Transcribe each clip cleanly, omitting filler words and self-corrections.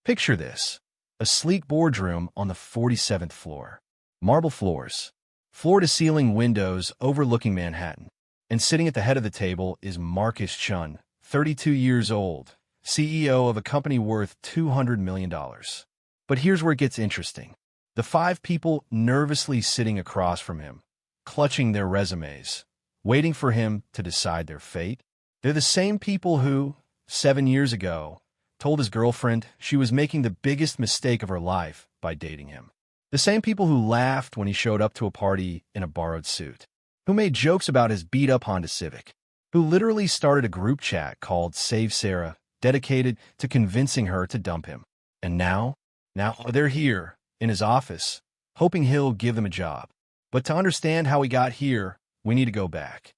Picture this: a sleek boardroom on the 47th floor. Marble floors, floor-to-ceiling windows overlooking Manhattan. And sitting at the head of the table is Marcus Chun, 32 years old, CEO of a company worth $200 million. But here's where it gets interesting. The five people nervously sitting across from him, clutching their resumes, waiting for him to decide their fate. They're the same people who, 7 years ago, told his girlfriend she was making the biggest mistake of her life by dating him. The same people who laughed when he showed up to a party in a borrowed suit, who made jokes about his beat-up Honda Civic, who literally started a group chat called Save Sarah, dedicated to convincing her to dump him. And now they're here, in his office, hoping he'll give them a job. But to understand how he got here, we need to go back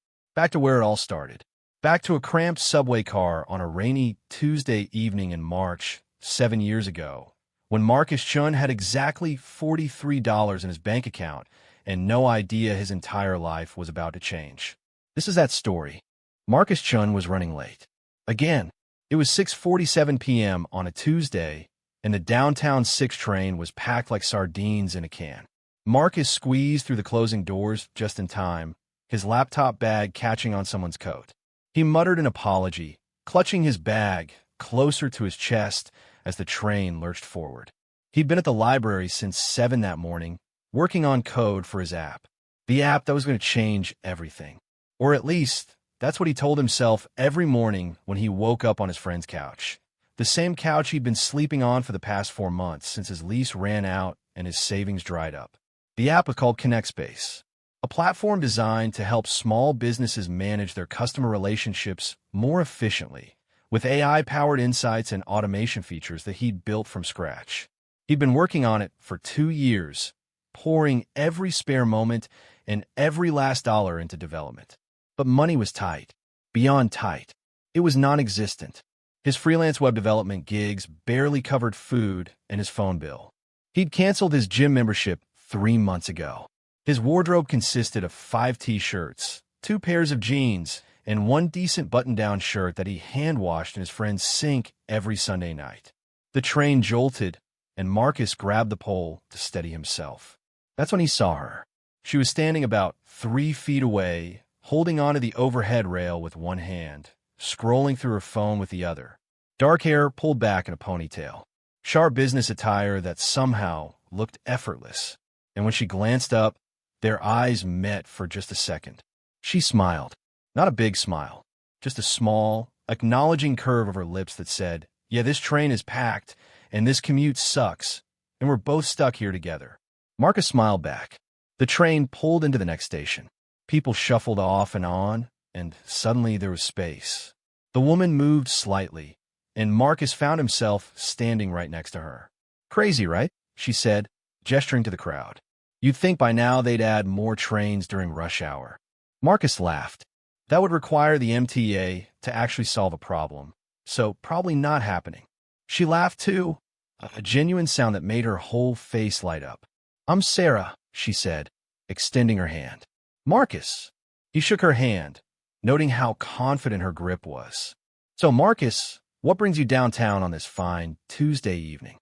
to where it all started. Back to a cramped subway car on a rainy Tuesday evening in March, 7 years ago, when Marcus Chun had exactly $43 in his bank account and no idea his entire life was about to change. This is that story. Marcus Chun was running late. Again, it was 6:47 p.m. on a Tuesday, and the downtown 6 train was packed like sardines in a can. Marcus squeezed through the closing doors just in time, his laptop bag catching on someone's coat. He muttered an apology, clutching his bag closer to his chest as the train lurched forward. He'd been at the library since 7 that morning, working on code for his app. The app that was going to change everything. Or at least, that's what he told himself every morning when he woke up on his friend's couch. The same couch he'd been sleeping on for the past 4 months since his lease ran out and his savings dried up. The app was called ConnectSpace, a platform designed to help small businesses manage their customer relationships more efficiently, with AI-powered insights and automation features that he'd built from scratch. He'd been working on it for 2 years, pouring every spare moment and every last dollar into development. But money was tight, beyond tight. It was non-existent. His freelance web development gigs barely covered food and his phone bill. He'd canceled his gym membership 3 months ago. His wardrobe consisted of 5 t-shirts, 2 pairs of jeans, and 1 decent button-down shirt that he hand-washed in his friend's sink every Sunday night. The train jolted, and Marcus grabbed the pole to steady himself. That's when he saw her. She was standing about 3 feet away, holding onto the overhead rail with one hand, scrolling through her phone with the other. Dark hair pulled back in a ponytail. Sharp business attire that somehow looked effortless. And when she glanced up, their eyes met for just a second. She smiled. Not a big smile, just a small, acknowledging curve of her lips that said, "Yeah, this train is packed, and this commute sucks, and we're both stuck here together." Marcus smiled back. The train pulled into the next station. People shuffled off and on, and suddenly there was space. The woman moved slightly, and Marcus found himself standing right next to her. "Crazy, right?" she said, gesturing to the crowd. "You'd think by now they'd add more trains during rush hour." Marcus laughed. That would require the MTA to actually solve a problem, so probably not happening. She laughed too, a genuine sound that made her whole face light up. "I'm Sarah," she said, extending her hand. "Marcus." He shook her hand, noting how confident her grip was. "So, Marcus, what brings you downtown on this fine Tuesday evening?"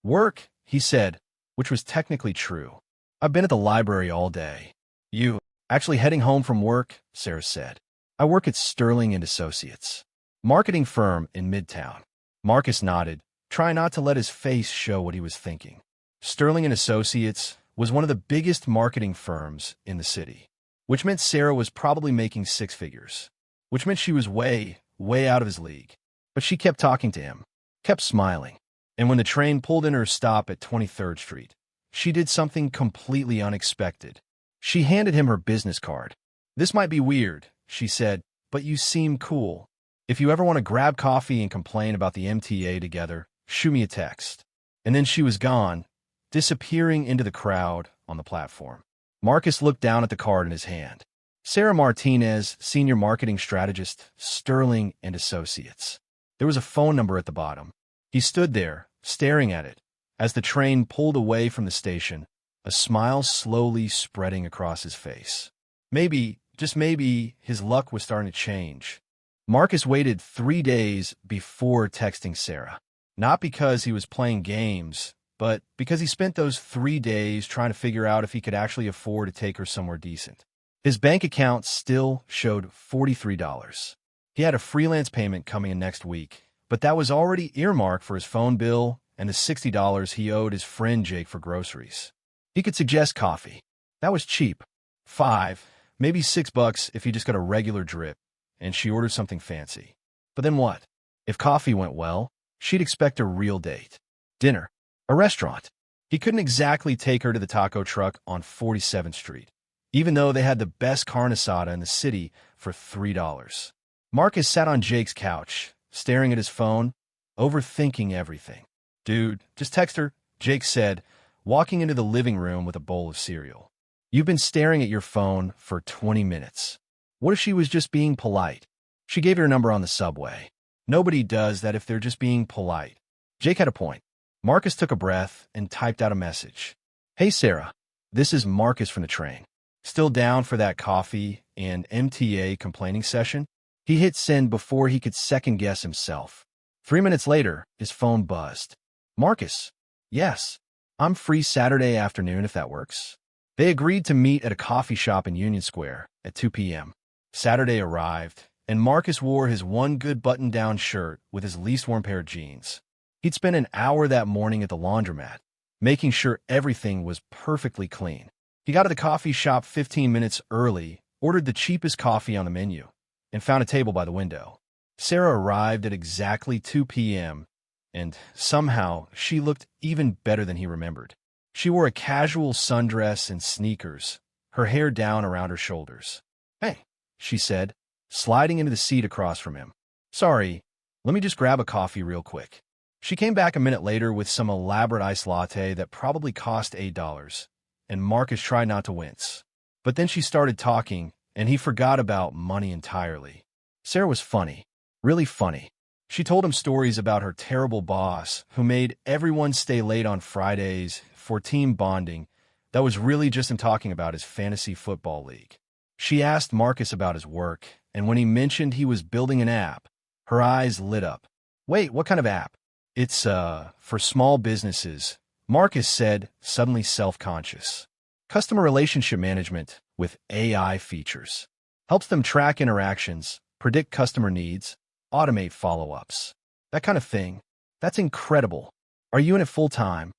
"Work," he said, which was technically true. "I've been at the library all day." "You actually heading home from work?" Sarah said. "I work at Sterling & Associates, marketing firm in Midtown." Marcus nodded, trying not to let his face show what he was thinking. Sterling & Associates was one of the biggest marketing firms in the city, which meant Sarah was probably making 6 figures, which meant she was way, way out of his league. But she kept talking to him, kept smiling. And when the train pulled in her stop at 23rd Street, she did something completely unexpected. She handed him her business card. "This might be weird," she said, "but you seem cool. If you ever want to grab coffee and complain about the MTA together, shoot me a text." And then she was gone, disappearing into the crowd on the platform. Marcus looked down at the card in his hand. Sarah Martinez, Senior Marketing Strategist, Sterling & Associates. There was a phone number at the bottom. He stood there, staring at it, as the train pulled away from the station, a smile slowly spreading across his face. Maybe, just maybe, his luck was starting to change. Marcus waited 3 days before texting Sarah. Not because he was playing games, but because he spent those 3 days trying to figure out if he could actually afford to take her somewhere decent. His bank account still showed $43. He had a freelance payment coming in next week, but that was already earmarked for his phone bill and the $60 he owed his friend Jake for groceries. He could suggest coffee. That was cheap. $5, maybe $6 if he just got a regular drip, and she ordered something fancy. But then what? If coffee went well, she'd expect a real date. Dinner. A restaurant. He couldn't exactly take her to the taco truck on 47th Street, even though they had the best carne asada in the city for $3. Marcus sat on Jake's couch, staring at his phone, overthinking everything. Dude, just text her, Jake said, walking into the living room with a bowl of cereal. You've been staring at your phone for 20 minutes. What if she was just being polite? She gave her number on the subway. Nobody does that if they're just being polite. Jake had a point. Marcus took a breath and typed out a message. Hey, Sarah. This is Marcus from the train. Still down for that coffee and MTA complaining session? He hit send before he could second-guess himself. 3 minutes later, his phone buzzed. Marcus. Yes. I'm free Saturday afternoon if that works. They agreed to meet at a coffee shop in Union Square at 2 p.m. Saturday arrived, and Marcus wore his one good button-down shirt with his least worn pair of jeans. He'd spent an hour that morning at the laundromat, making sure everything was perfectly clean. He got to the coffee shop 15 minutes early, ordered the cheapest coffee on the menu, and found a table by the window. Sarah arrived at exactly 2 p.m., and somehow she looked even better than he remembered. She wore a casual sundress and sneakers, her hair down around her shoulders. Hey, she said, sliding into the seat across from him. Sorry, let me just grab a coffee real quick. She came back a minute later with some elaborate iced latte that probably cost $8, and Marcus tried not to wince. But then she started talking, and he forgot about money entirely. Sarah was funny, really funny. She told him stories about her terrible boss who made everyone stay late on Fridays for team bonding that was really just him talking about his fantasy football league. She asked Marcus about his work, and when he mentioned he was building an app, her eyes lit up. Wait, what kind of app? It's, for small businesses, Marcus said, suddenly self-conscious. Customer relationship management with AI features. Helps them track interactions, predict customer needs, automate follow-ups. That kind of thing. That's incredible. Are you in it full-time?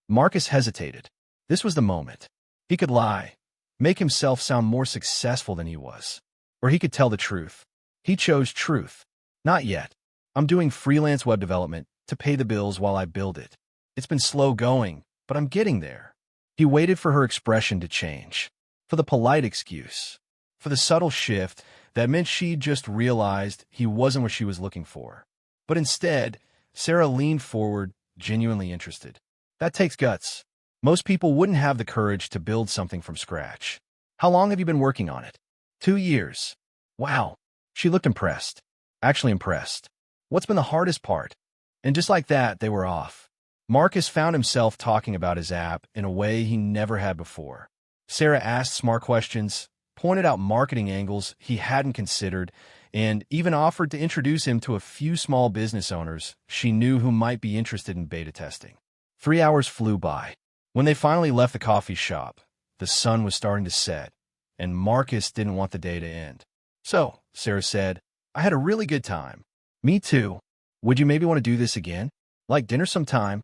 Marcus hesitated. This was the moment. He could lie, make himself sound more successful than he was. Or he could tell the truth. He chose truth. Not yet. I'm doing freelance web development to pay the bills while I build it. It's been slow going, but I'm getting there. He waited for her expression to change, for the polite excuse, for the subtle shift that meant she'd just realized he wasn't what she was looking for. But instead, Sarah leaned forward, genuinely interested. That takes guts. Most people wouldn't have the courage to build something from scratch. How long have you been working on it? 2 years. Wow. She looked impressed. Actually impressed. What's been the hardest part? And just like that, they were off. Marcus found himself talking about his app in a way he never had before. Sarah asked smart questions, pointed out marketing angles he hadn't considered, and even offered to introduce him to a few small business owners she knew who might be interested in beta testing. 3 hours flew by. When they finally left the coffee shop, the sun was starting to set, and Marcus didn't want the day to end. So, Sarah said, I had a really good time. Me too. Would you maybe want to do this again? Like dinner sometime?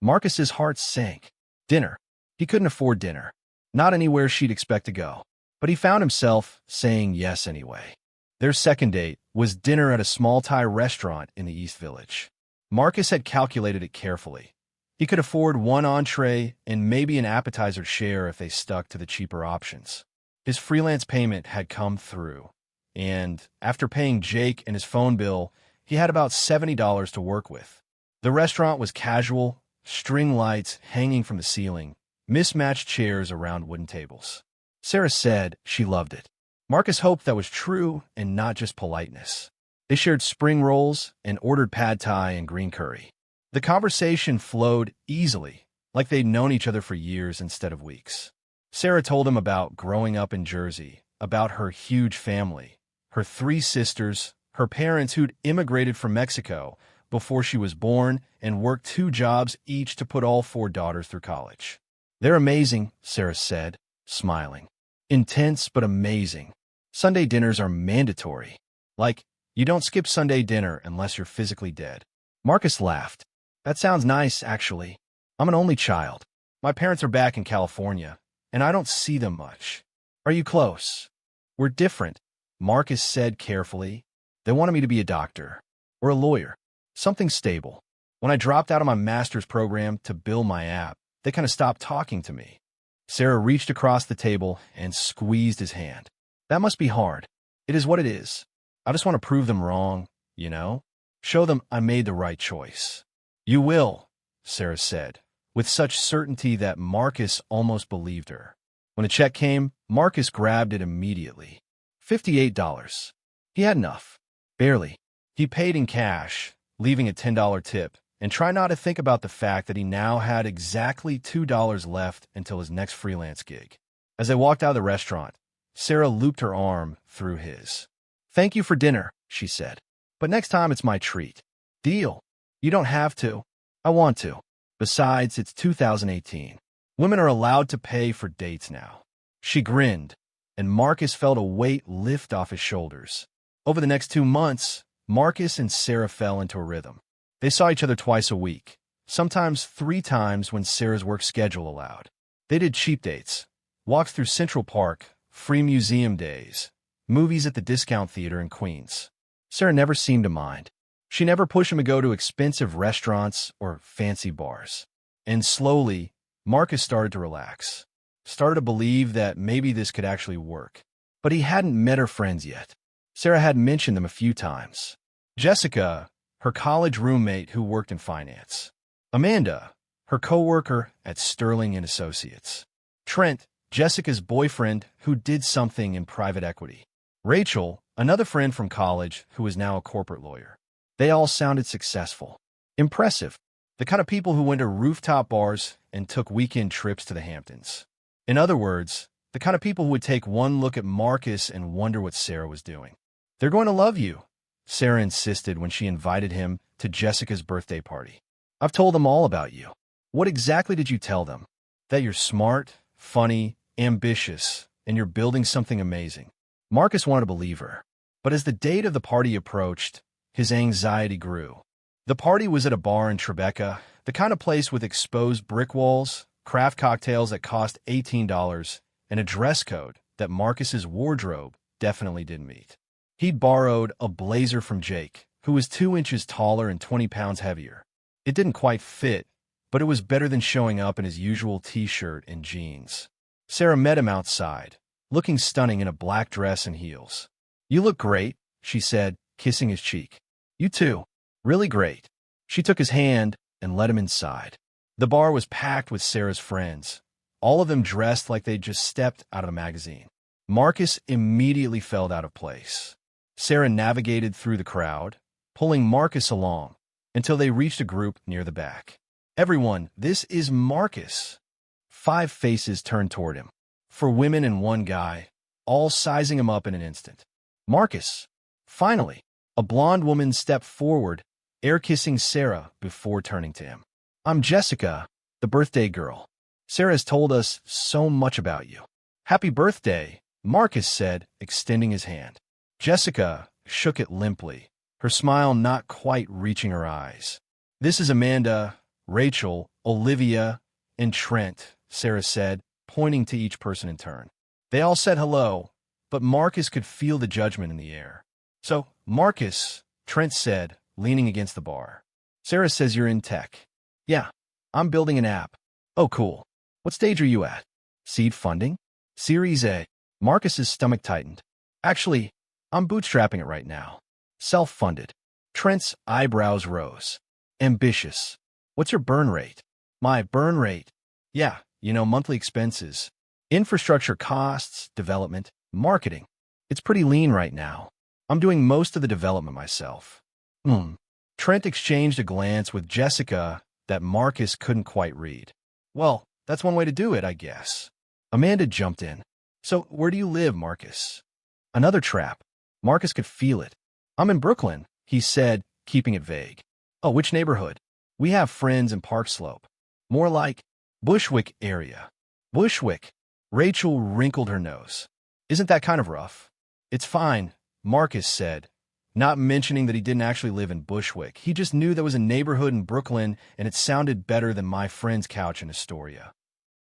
Marcus's heart sank. Dinner. He couldn't afford dinner. Not anywhere she'd expect to go. But he found himself saying yes anyway. Their second date was dinner at a small Thai restaurant in the East Village. Marcus had calculated it carefully. He could afford one entree and maybe an appetizer share if they stuck to the cheaper options. His freelance payment had come through, and after paying Jake and his phone bill, he had about $70 to work with. The restaurant was casual, string lights hanging from the ceiling, mismatched chairs around wooden tables. Sarah said she loved it. Marcus hoped that was true and not just politeness. They shared spring rolls and ordered pad thai and green curry. The conversation flowed easily, like they'd known each other for years instead of weeks. Sarah told him about growing up in Jersey, about her huge family, her 3 sisters, her parents who'd immigrated from Mexico, before she was born and worked 2 jobs each to put all 4 daughters through college. They're amazing, Sarah said, smiling. Intense but amazing. Sunday dinners are mandatory. Like, you don't skip Sunday dinner unless you're physically dead. Marcus laughed. That sounds nice, actually. I'm an only child. My parents are back in California, and I don't see them much. Are you close? We're different, Marcus said carefully. They wanted me to be a doctor or a lawyer, something stable. When I dropped out of my master's program to build my app, they kind of stopped talking to me. Sarah reached across the table and squeezed his hand. That must be hard. It is what it is. I just want to prove them wrong, you know? Show them I made the right choice. You will, Sarah said, with such certainty that Marcus almost believed her. When a check came, Marcus grabbed it immediately. $58. He had enough. Barely. He paid in cash, leaving a $10 tip, and tried not to think about the fact that he now had exactly $2 left until his next freelance gig. As they walked out of the restaurant, Sarah looped her arm through his. Thank you for dinner, she said. But next time it's my treat. Deal. You don't have to. I want to. Besides, it's 2018. Women are allowed to pay for dates now. She grinned, and Marcus felt a weight lift off his shoulders. Over the next 2 months, Marcus and Sarah fell into a rhythm. They saw each other twice a week, sometimes 3 times when Sarah's work schedule allowed. They did cheap dates, walks through Central Park, free museum days, movies at the discount theater in Queens. Sarah never seemed to mind. She never pushed him to go to expensive restaurants or fancy bars. And slowly, Marcus started to relax, started to believe that maybe this could actually work. But he hadn't met her friends yet. Sarah had mentioned them a few times. Jessica, her college roommate who worked in finance. Amanda, her coworker at Sterling and Associates. Trent, Jessica's boyfriend who did something in private equity. Rachel, another friend from college who is now a corporate lawyer. They all sounded successful. Impressive. The kind of people who went to rooftop bars and took weekend trips to the Hamptons. In other words, the kind of people who would take one look at Marcus and wonder what Sarah was doing. They're going to love you, Sarah insisted when she invited him to Jessica's birthday party. I've told them all about you. What exactly did you tell them? That you're smart, funny, ambitious, and you're building something amazing. Marcus wanted to believe her. But as the date of the party approached, his anxiety grew. The party was at a bar in Tribeca, the kind of place with exposed brick walls, craft cocktails that cost $18, and a dress code that Marcus's wardrobe definitely didn't meet. He'd borrowed a blazer from Jake, who was 2 inches taller and 20 pounds heavier. It didn't quite fit, but it was better than showing up in his usual t-shirt and jeans. Sarah met him outside, looking stunning in a black dress and heels. You look great, she said, kissing his cheek. You too. Really great. She took his hand and led him inside. The bar was packed with Sarah's friends, all of them dressed like they'd just stepped out of a magazine. Marcus immediately felt out of place. Sarah navigated through the crowd, pulling Marcus along, until they reached a group near the back. Everyone, this is Marcus. 5 faces turned toward him. 4 women and 1 guy, all sizing him up in an instant. Marcus. Finally, a blonde woman stepped forward, air-kissing Sarah before turning to him. I'm Jessica, the birthday girl. Sarah has told us so much about you. Happy birthday, Marcus said, extending his hand. Jessica shook it limply, her smile not quite reaching her eyes. This is Amanda, Rachel, Olivia, and Trent, Sarah said, pointing to each person in turn. They all said hello, but Marcus could feel the judgment in the air. So, Marcus, Trent said, leaning against the bar. Sarah says you're in tech. Yeah, I'm building an app. Oh, cool. What stage are you at? Seed funding? Series A. Marcus's stomach tightened. Actually, I'm bootstrapping it right now. Self-funded. Trent's eyebrows rose. Ambitious. What's your burn rate? My burn rate? Yeah, monthly expenses. Infrastructure costs, development, marketing. It's pretty lean right now. I'm doing most of the development myself. Trent exchanged a glance with Jessica that Marcus couldn't quite read. Well, that's one way to do it, I guess. Amanda jumped in. So, where do you live, Marcus? Another trap. Marcus could feel it. I'm in Brooklyn, he said, keeping it vague. Oh, which neighborhood? We have friends in Park Slope. More like Bushwick area. Bushwick. Rachel wrinkled her nose. Isn't that kind of rough? It's fine, Marcus said, not mentioning that he didn't actually live in Bushwick. He just knew there was a neighborhood in Brooklyn, and it sounded better than my friend's couch in Astoria.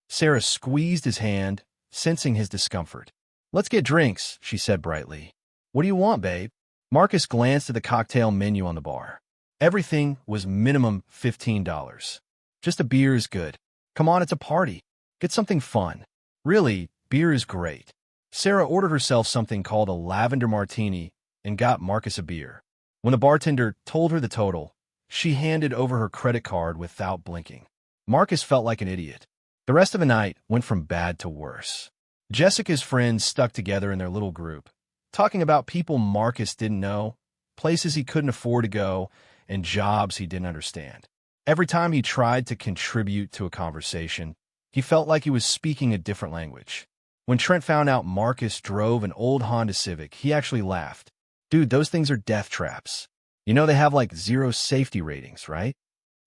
Sarah squeezed his hand, sensing his discomfort. Let's get drinks, she said brightly. What do you want, babe? Marcus glanced at the cocktail menu on the bar. Everything was minimum $15. Just a beer is good. Come on, it's a party. Get something fun. Really, beer is great. Sarah ordered herself something called a lavender martini and got Marcus a beer. When the bartender told her the total, she handed over her credit card without blinking. Marcus felt like an idiot. The rest of the night went from bad to worse. Jessica's friends stuck together in their little group, talking about people Marcus didn't know, places he couldn't afford to go, and jobs he didn't understand. Every time he tried to contribute to a conversation, he felt like he was speaking a different language. When Trent found out Marcus drove an old Honda Civic, he actually laughed. Dude, those things are death traps. You know they have like 0 safety ratings, right?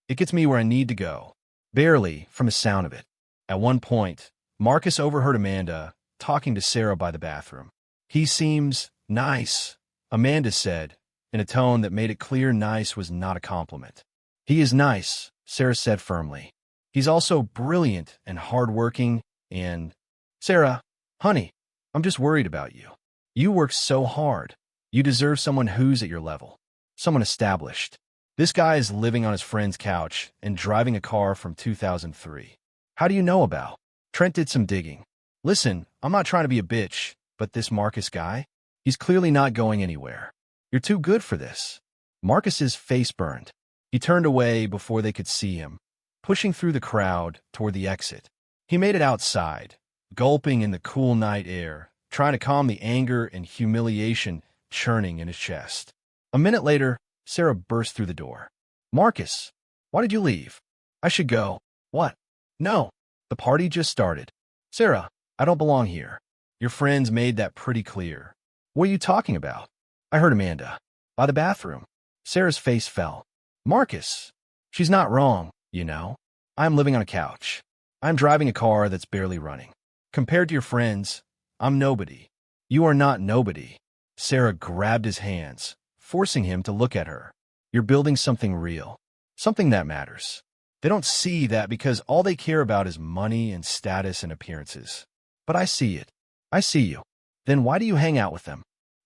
It gets me where I need to go. Barely, from the sound of it. At one point, Marcus overheard Amanda talking to Sarah by the bathroom. He seems nice, Amanda said, in a tone that made it clear nice was not a compliment. He is nice, Sarah said firmly. He's also brilliant and hardworking and... Sarah, honey, I'm just worried about you. You work so hard. You deserve someone who's at your level. Someone established. This guy is living on his friend's couch and driving a car from 2003. How do you know about? Trent did some digging. Listen, I'm not trying to be a bitch, but this Marcus guy, he's clearly not going anywhere. You're too good for this. Marcus's face burned. He turned away before they could see him, pushing through the crowd toward the exit. He made it outside, gulping in the cool night air, trying to calm the anger and humiliation churning in his chest. A minute later, Sarah burst through the door. Marcus, why did you leave? I should go. What? No, the party just started. Sarah, I don't belong here. Your friends made that pretty clear. What are you talking about? I heard Amanda. By the bathroom. Sarah's face fell. Marcus, she's not wrong, you know. I'm living on a couch. I'm driving a car that's barely running. Compared to your friends, I'm nobody. You are not nobody. Sarah grabbed his hands, forcing him to look at her. You're building something real. Something that matters. They don't see that because all they care about is money and status and appearances. But I see it. I see you. Then why do you hang out with them?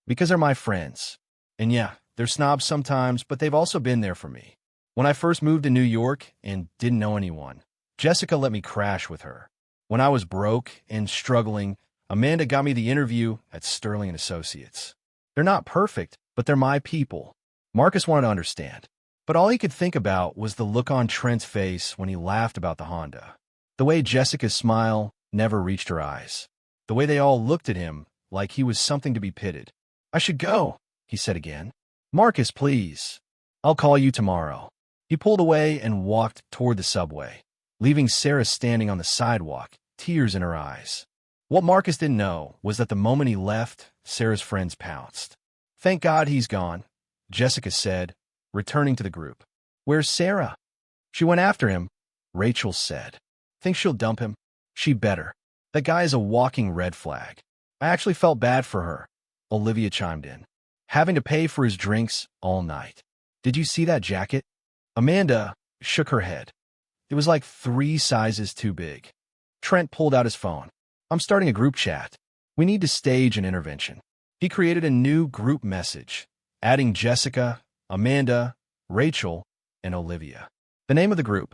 Because they're my friends. And yeah, they're snobs sometimes, but they've also been there for me. When I first moved to New York and didn't know anyone, Jessica let me crash with her. When I was broke and struggling, Amanda got me the interview at Sterling & Associates. They're not perfect, but they're my people. Marcus wanted to understand. But all he could think about was the look on Trent's face when he laughed about the Honda. The way Jessica's smile never reached her eyes. The way they all looked at him like he was something to be pitied. I should go, he said again. Marcus, please. I'll call you tomorrow. He pulled away and walked toward the subway, leaving Sarah standing on the sidewalk, tears in her eyes. What Marcus didn't know was that the moment he left, Sarah's friends pounced. Thank God he's gone, Jessica said, returning to the group. Where's Sarah? She went after him, Rachel said. Think she'll dump him? She better. That guy is a walking red flag. I actually felt bad for her, Olivia chimed in. Having to pay for his drinks all night. Did you see that jacket? Amanda shook her head. It was like 3 sizes too big. Trent pulled out his phone. I'm starting a group chat. We need to stage an intervention. He created a new group message, adding Jessica, Amanda, Rachel, and Olivia. The name of the group,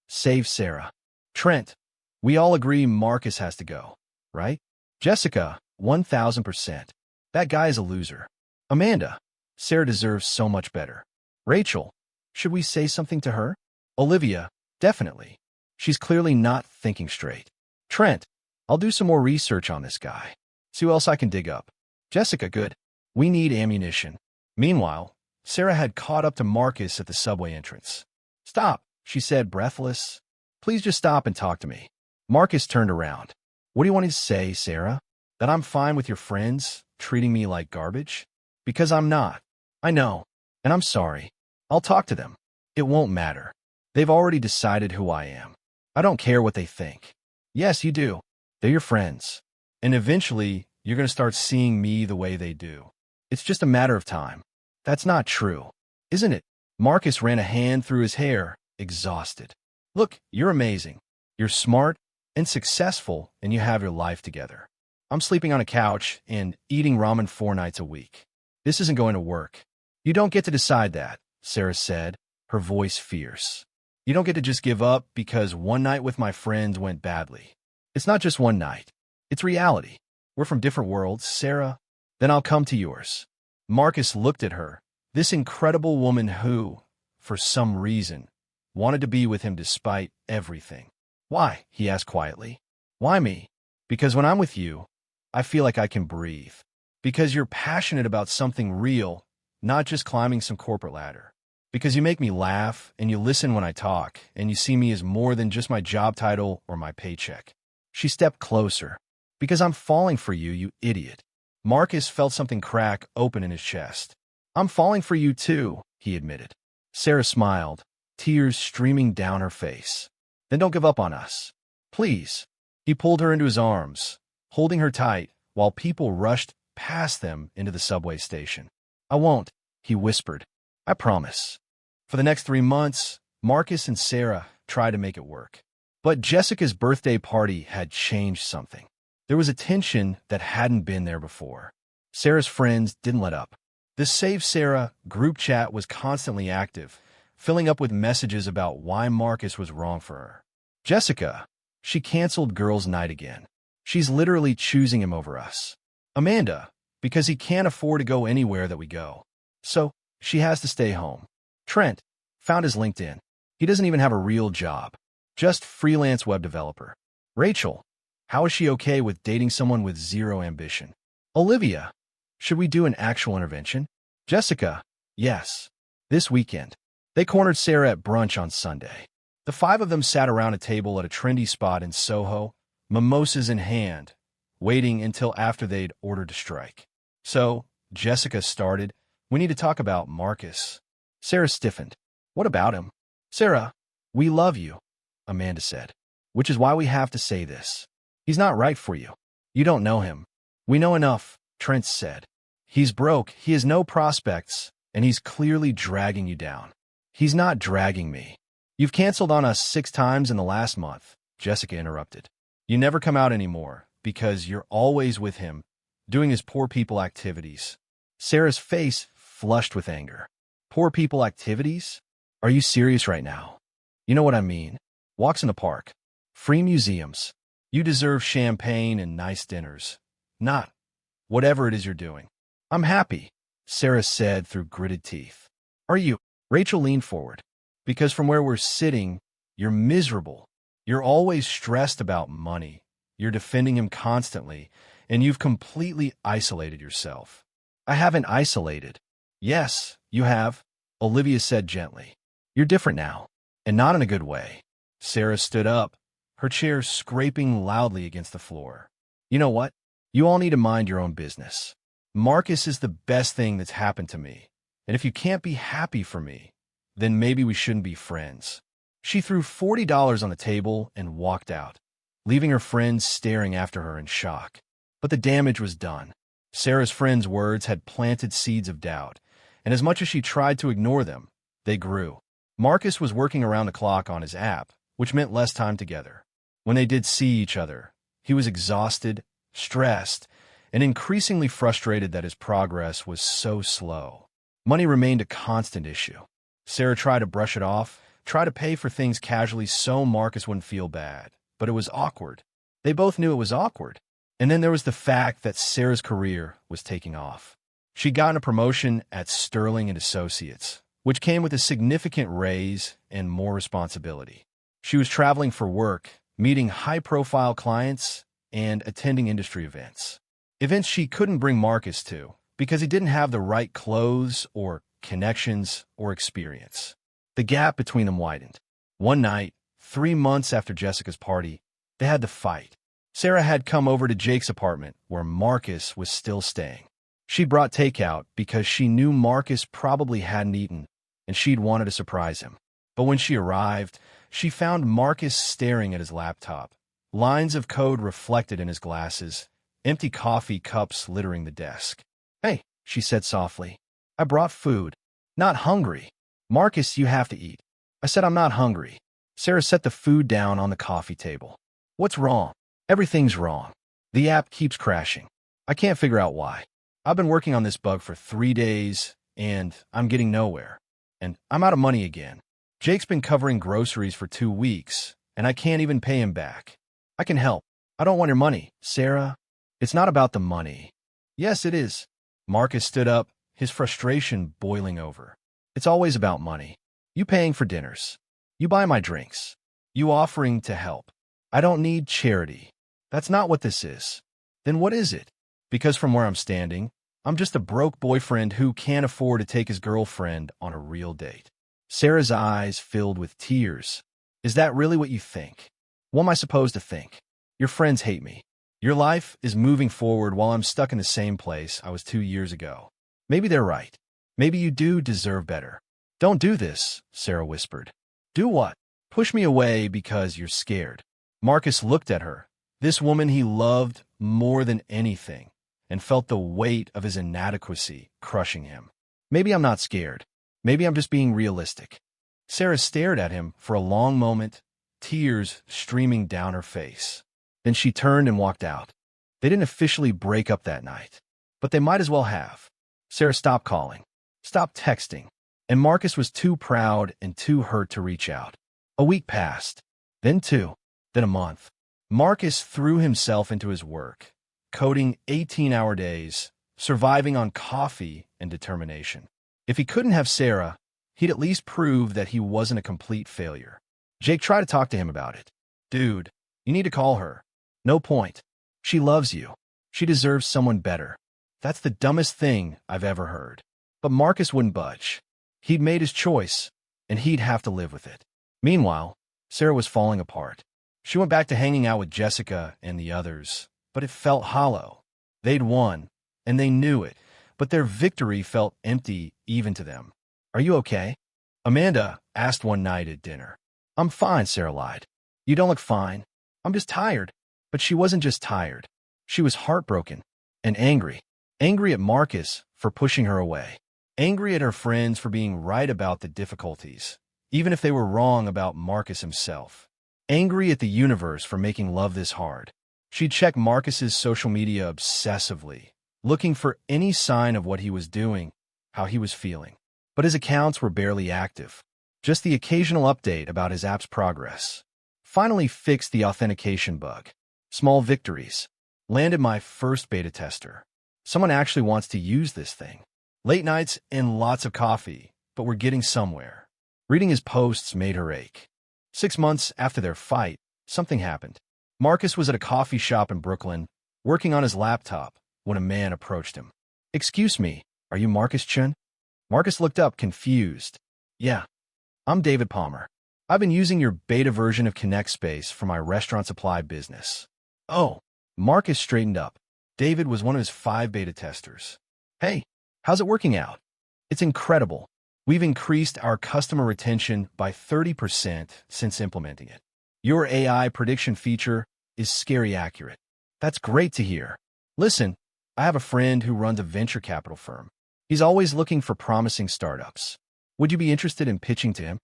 Save Sarah. Trent, we all agree Marcus has to go, right? Jessica, 1000%. That guy is a loser. Amanda, Sarah deserves so much better. Rachel, should we say something to her? Olivia, definitely. She's clearly not thinking straight. Trent, I'll do some more research on this guy. See who else I can dig up. Jessica, good. We need ammunition. Meanwhile, Sarah had caught up to Marcus at the subway entrance. Stop, she said, breathless. Please just stop and talk to me. Marcus turned around. What do you want to say, Sarah? That I'm fine with your friends treating me like garbage? Because I'm not. I know, and I'm sorry. I'll talk to them. It won't matter. They've already decided who I am. I don't care what they think. Yes, you do. They're your friends. And eventually, you're going to start seeing me the way they do. It's just a matter of time. That's not true, isn't it? Marcus ran a hand through his hair, exhausted. Look, you're amazing. You're smart and successful, and you have your life together. I'm sleeping on a couch and eating ramen 4 nights a week. This isn't going to work. You don't get to decide that, Sarah said, her voice fierce. You don't get to just give up because one night with my friends went badly. It's not just one night. It's reality. We're from different worlds, Sarah. Then I'll come to yours. Marcus looked at her, this incredible woman who, for some reason, wanted to be with him despite everything. Why? He asked quietly. Why me? Because when I'm with you, I feel like I can breathe. Because you're passionate about something real, not just climbing some corporate ladder. Because you make me laugh, and you listen when I talk, and you see me as more than just my job title or my paycheck. She stepped closer. Because I'm falling for you, you idiot. Marcus felt something crack open in his chest. I'm falling for you too, he admitted. Sarah smiled, tears streaming down her face. Then don't give up on us. Please. He pulled her into his arms, holding her tight, while people rushed past them into the subway station. I won't, he whispered. I promise. For the next 3 months, Marcus and Sarah tried to make it work. But Jessica's birthday party had changed something. There was a tension that hadn't been there before. Sarah's friends didn't let up. The Save Sarah group chat was constantly active, filling up with messages about why Marcus was wrong for her. Jessica, she canceled girls' night again. She's literally choosing him over us. Amanda, because he can't afford to go anywhere that we go. So, she has to stay home. Trent, found his LinkedIn. He doesn't even have a real job. Just freelance web developer. Rachel, how is she okay with dating someone with zero ambition? Olivia, should we do an actual intervention? Jessica, yes. This weekend. They cornered Sarah at brunch on Sunday. The 5 of them sat around a table at a trendy spot in Soho, mimosas in hand, waiting until after they'd ordered to strike. So, Jessica started, we need to talk about Marcus. Sarah stiffened. What about him? Sarah, we love you, Amanda said. Which is why we have to say this. He's not right for you. You don't know him. We know enough, Trent said. He's broke, he has no prospects, and he's clearly dragging you down. He's not dragging me. You've canceled on us 6 times in the last month, Jessica interrupted. You never come out anymore, because you're always with him, doing his poor people activities. Sarah's face flushed with anger. Poor people activities? Are you serious right now? You know what I mean. Walks in the park. Free museums. You deserve champagne and nice dinners. Not whatever it is you're doing. I'm happy, Sarah said through gritted teeth. Are you? Rachel leaned forward. Because from where we're sitting, you're miserable. You're always stressed about money. You're defending him constantly, and you've completely isolated yourself. I haven't isolated. Yes, you have, Olivia said gently. You're different now, and not in a good way. Sarah stood up, her chair scraping loudly against the floor. You know what? You all need to mind your own business. Marcus is the best thing that's happened to me, and if you can't be happy for me, then maybe we shouldn't be friends. She threw $40 on the table and walked out, leaving her friends staring after her in shock. But the damage was done. Sarah's friends' words had planted seeds of doubt, and as much as she tried to ignore them, they grew. Marcus was working around the clock on his app, which meant less time together. When they did see each other, he was exhausted, stressed, and increasingly frustrated that his progress was so slow. Money remained a constant issue. Sarah tried to brush it off, tried to pay for things casually so Marcus wouldn't feel bad, but it was awkward. They both knew it was awkward. And then there was the fact that Sarah's career was taking off. She'd gotten a promotion at Sterling and Associates, which came with a significant raise and more responsibility. She was traveling for work, meeting high-profile clients, and attending industry events. Events she couldn't bring Marcus to because he didn't have the right clothes or connections or experience. The gap between them widened. One night, 3 months after Jessica's party, they had to fight. Sarah had come over to Jake's apartment where Marcus was still staying. She brought takeout because she knew Marcus probably hadn't eaten, and she'd wanted to surprise him. But when she arrived, she found Marcus staring at his laptop, lines of code reflected in his glasses, empty coffee cups littering the desk. "Hey," she said softly. "I brought food. Not hungry." "Marcus, you have to eat." "I said I'm not hungry." Sarah set the food down on the coffee table. "What's wrong?" "Everything's wrong. The app keeps crashing. I can't figure out why. I've been working on this bug for 3 days, and I'm getting nowhere. And I'm out of money again. Jake's been covering groceries for 2 weeks, and I can't even pay him back. I can help. I don't want your money, Sarah." "It's not about the money." "Yes, it is." Marcus stood up, his frustration boiling over. "It's always about money. You paying for dinners. You buy my drinks. You offering to help. I don't need charity. That's not what this is." "Then what is it?" "Because from where I'm standing, I'm just a broke boyfriend who can't afford to take his girlfriend on a real date." Sarah's eyes filled with tears. "Is that really what you think?" "What am I supposed to think? Your friends hate me. Your life is moving forward while I'm stuck in the same place I was 2 years ago. Maybe they're right. Maybe you do deserve better." "Don't do this," Sarah whispered. "Do what?" "Push me away because you're scared." Marcus looked at her, this woman he loved more than anything, and felt the weight of his inadequacy crushing him. "Maybe I'm not scared. Maybe I'm just being realistic." Sarah stared at him for a long moment, tears streaming down her face. Then she turned and walked out. They didn't officially break up that night, but they might as well have. Sarah stopped calling, stopped texting, and Marcus was too proud and too hurt to reach out. A week passed, then 2, then a month. Marcus threw himself into his work, coding 18-hour days, surviving on coffee and determination. If he couldn't have Sarah, he'd at least prove that he wasn't a complete failure. Jake tried to talk to him about it. "Dude, you need to call her. No point. She loves you. She deserves someone better." "That's the dumbest thing I've ever heard." But Marcus wouldn't budge. He'd made his choice, and he'd have to live with it. Meanwhile, Sarah was falling apart. She went back to hanging out with Jessica and the others, but it felt hollow. They'd won, and they knew it, but their victory felt empty even to them. "Are you okay?" Amanda asked one night at dinner. "I'm fine," Sarah lied. "You don't look fine. I'm just tired." But she wasn't just tired. She was heartbroken and angry. Angry at Marcus for pushing her away. Angry at her friends for being right about the difficulties, even if they were wrong about Marcus himself. Angry at the universe for making love this hard. She'd check Marcus's social media obsessively, looking for any sign of what he was doing, how he was feeling. But his accounts were barely active. Just the occasional update about his app's progress. Finally fixed the authentication bug. Small victories. Landed my first beta tester. Someone actually wants to use this thing. Late nights and lots of coffee, but we're getting somewhere. Reading his posts made her ache. 6 months after their fight, something happened. Marcus was at a coffee shop in Brooklyn, working on his laptop, when a man approached him. "Excuse me, are you Marcus Chun?" Marcus looked up, confused. "Yeah, I'm David Palmer. I've been using your beta version of Connect Space for my restaurant supply business." "Oh." Marcus straightened up. David was one of his 5 beta testers. "Hey, how's it working out?" "It's incredible. We've increased our customer retention by 30% since implementing it. Your AI prediction feature is scary accurate." "That's great to hear. Listen, I have a friend who runs a venture capital firm. He's always looking for promising startups. Would you be interested in pitching to him?"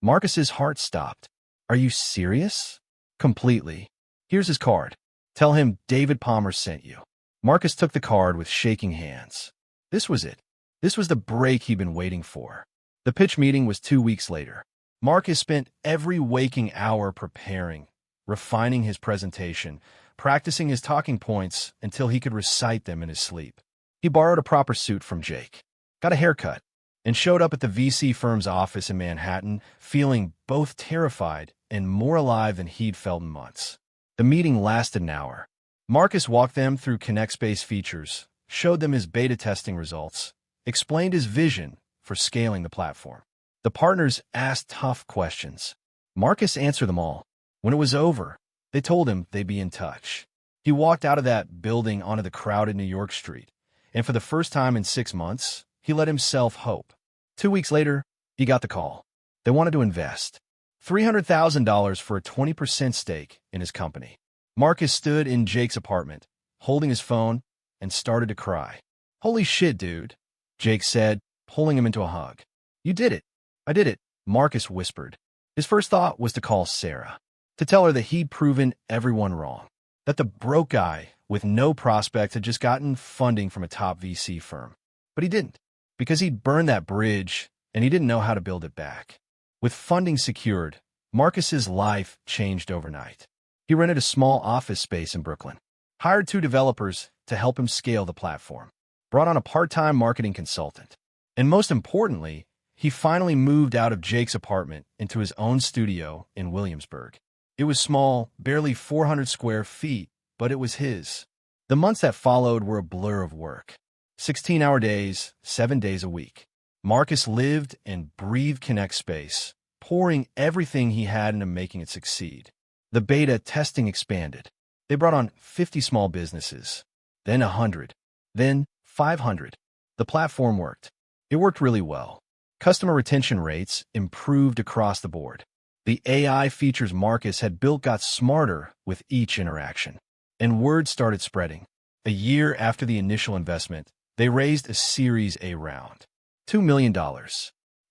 Marcus's heart stopped. "Are you serious?" "Completely. Here's his card. Tell him David Palmer sent you." Marcus took the card with shaking hands. This was it. This was the break he'd been waiting for. The pitch meeting was 2 weeks later. Marcus spent every waking hour preparing, refining his presentation, practicing his talking points until he could recite them in his sleep. He borrowed a proper suit from Jake, got a haircut, and showed up at the VC firm's office in Manhattan, feeling both terrified and more alive than he'd felt in months. The meeting lasted an hour. Marcus walked them through Connect Space features, showed them his beta testing results, explained his vision for scaling the platform. The partners asked tough questions. Marcus answered them all. When it was over, they told him they'd be in touch. He walked out of that building onto the crowded New York street, and for the first time in 6 months, he let himself hope. 2 weeks later, he got the call. They wanted to invest $300,000 for a 20% stake in his company. Marcus stood in Jake's apartment, holding his phone, and started to cry. "Holy shit, dude," Jake said, pulling him into a hug. "You did it." "I did it," Marcus whispered. His first thought was to call Sarah, to tell her that he'd proven everyone wrong, that the broke guy with no prospect had just gotten funding from a top VC firm. But he didn't, because he'd burned that bridge and he didn't know how to build it back. With funding secured, Marcus's life changed overnight. He rented a small office space in Brooklyn, hired 2 developers to help him scale the platform, brought on a part-time marketing consultant, and most importantly, he finally moved out of Jake's apartment into his own studio in Williamsburg. It was small, barely 400 square feet, but it was his. The months that followed were a blur of work. 16-hour days, 7 days a week. Marcus lived and breathed Connect Space, pouring everything he had into making it succeed. The beta testing expanded. They brought on 50 small businesses, then 100, then 500. The platform worked. It worked really well. Customer retention rates improved across the board. The AI features Marcus had built got smarter with each interaction, and word started spreading. A year after the initial investment, they raised a Series A round, $2 million.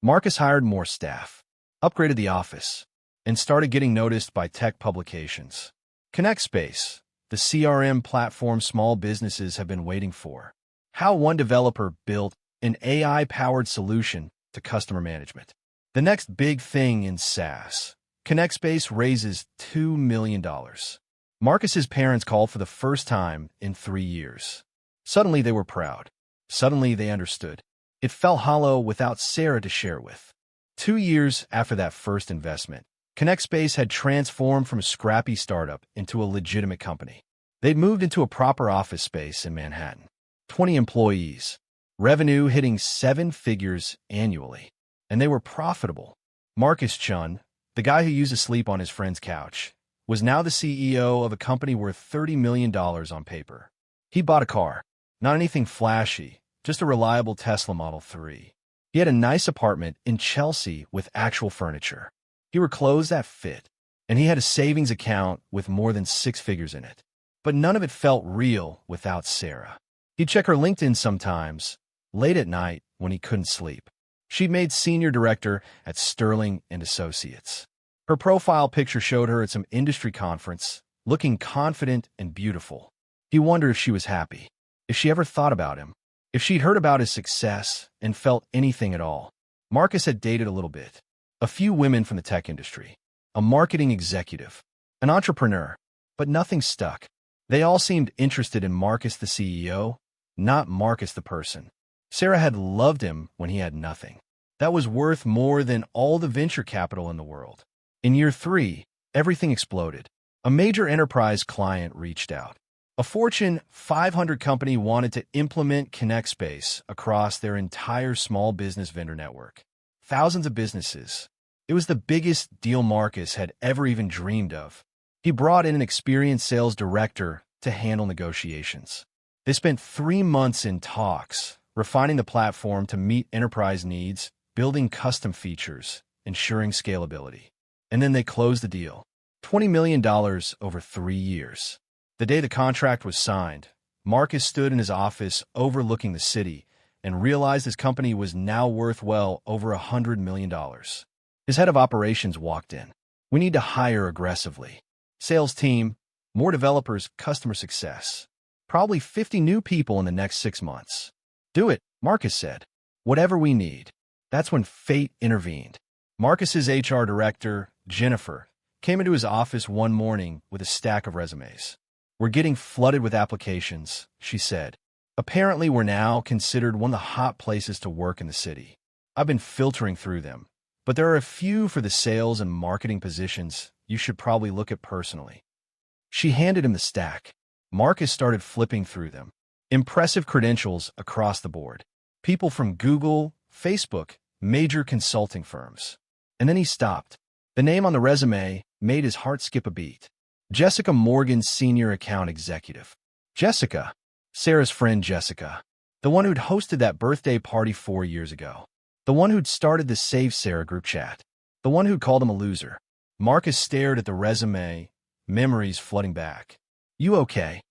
Marcus hired more staff, upgraded the office, and started getting noticed by tech publications. Connect Space, the CRM platform small businesses have been waiting for. How one developer built an AI-powered solution to customer management. The next big thing in SaaS. Connect Space raises $2 million. Marcus's parents called for the first time in 3 years. Suddenly they were proud. Suddenly they understood. It felt hollow without Sarah to share with. 2 years after that first investment, Connect Space had transformed from a scrappy startup into a legitimate company. They'd moved into a proper office space in Manhattan. 20 employees. Revenue hitting 7 figures annually. And they were profitable. Marcus Chun, the guy who used to sleep on his friend's couch, was now the CEO of a company worth $30 million on paper. He bought a car. Not anything flashy, just a reliable Tesla Model 3. He had a nice apartment in Chelsea with actual furniture. He wore clothes that fit. And he had a savings account with more than 6 figures in it. But none of it felt real without Sarah. He'd check her LinkedIn sometimes, late at night when he couldn't sleep. She'd made senior director at Sterling and Associates. Her profile picture showed her at some industry conference, looking confident and beautiful. He wondered if she was happy, if she ever thought about him, if she'd heard about his success and felt anything at all. Marcus had dated a little bit. A few women from the tech industry, a marketing executive, an entrepreneur, but nothing stuck. They all seemed interested in Marcus the CEO, not Marcus the person. Sarah had loved him when he had nothing. That was worth more than all the venture capital in the world. In year 3, everything exploded. A major enterprise client reached out. A Fortune 500 company wanted to implement Connect Space across their entire small business vendor network. Thousands of businesses. It was the biggest deal Marcus had ever even dreamed of. He brought in an experienced sales director to handle negotiations. They spent 3 months in talks, refining the platform to meet enterprise needs, building custom features, ensuring scalability. And then they closed the deal. $20 million over 3 years. The day the contract was signed, Marcus stood in his office overlooking the city and realized his company was now worth well over $100 million. His head of operations walked in. "We need to hire aggressively. Sales team, more developers, customer success. Probably 50 new people in the next 6 months." "Do it," Marcus said. "Whatever we need." That's when fate intervened. Marcus's HR director, Jennifer, came into his office one morning with a stack of resumes. "We're getting flooded with applications," she said. "Apparently, we're now considered one of the hot places to work in the city. I've been filtering through them, but there are a few for the sales and marketing positions you should probably look at personally." She handed him the stack. Marcus started flipping through them. Impressive credentials across the board. People from Google, Facebook, major consulting firms. And then he stopped. The name on the resume made his heart skip a beat. Jessica Morgan, Senior Account Executive. Jessica. Sarah's friend Jessica. The one who'd hosted that birthday party 4 years ago. The one who'd started the Save Sarah group chat. The one who called him a loser. Marcus stared at the resume, memories flooding back. You okay?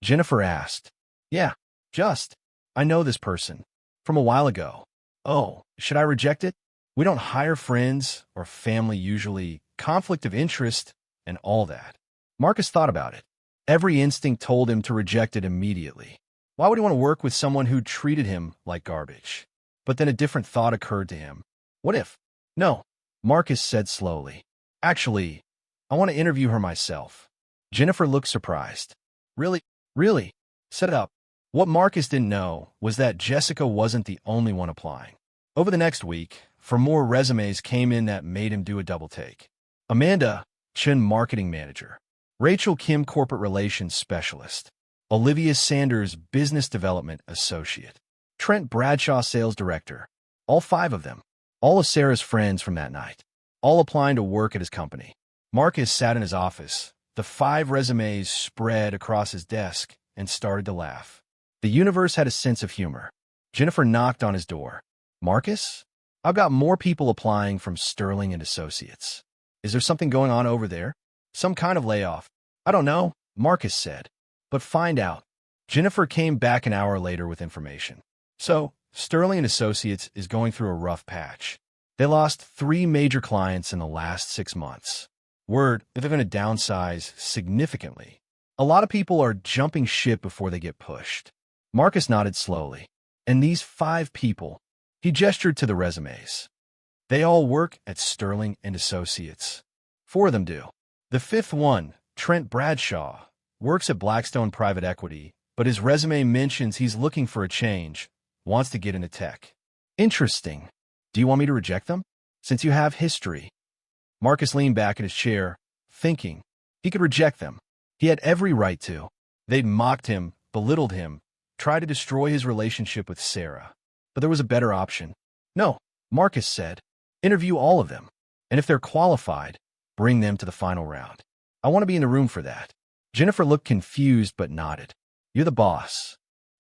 Jennifer asked. Yeah, just. I know this person. From a while ago. Oh, should I reject it? We don't hire friends or family usually. Conflict of interest and all that. Marcus thought about it. Every instinct told him to reject it immediately. Why would he want to work with someone who treated him like garbage? But then a different thought occurred to him. What if? No, Marcus said slowly. Actually, I want to interview her myself. Jennifer looked surprised. Really? Really? Set it up. What Marcus didn't know was that Jessica wasn't the only one applying. Over the next week, more resumes came in that made him do a double take. Amanda Chen, marketing manager. Rachel Kim, corporate relations specialist. Olivia Sanders, business development associate. Trent Bradshaw, sales director. All 5 of them. All of Sarah's friends from that night. All applying to work at his company. Marcus sat in his office, the 5 resumes spread across his desk, and started to laugh. The universe had a sense of humor. Jennifer knocked on his door. Marcus? I've got more people applying from Sterling and Associates. Is there something going on over there? Some kind of layoff? I don't know, Marcus said. But find out. Jennifer came back an hour later with information. So, Sterling and Associates is going through a rough patch. They lost 3 major clients in the last 6 months. Word, they're going to downsize significantly. A lot of people are jumping ship before they get pushed. Marcus nodded slowly. And these 5 people, he gestured to the resumes. They all work at Sterling and Associates. 4 of them do. The 5th one, Trent Bradshaw, works at Blackstone Private Equity, but his resume mentions he's looking for a change, wants to get into tech. Interesting. Do you want me to reject them? Since you have history. Marcus leaned back in his chair, thinking. He could reject them. He had every right to. They'd mocked him, belittled him, tried to destroy his relationship with Sarah. But there was a better option. No, Marcus said. Interview all of them. And if they're qualified, bring them to the final round. I want to be in the room for that. Jennifer looked confused but nodded. You're the boss.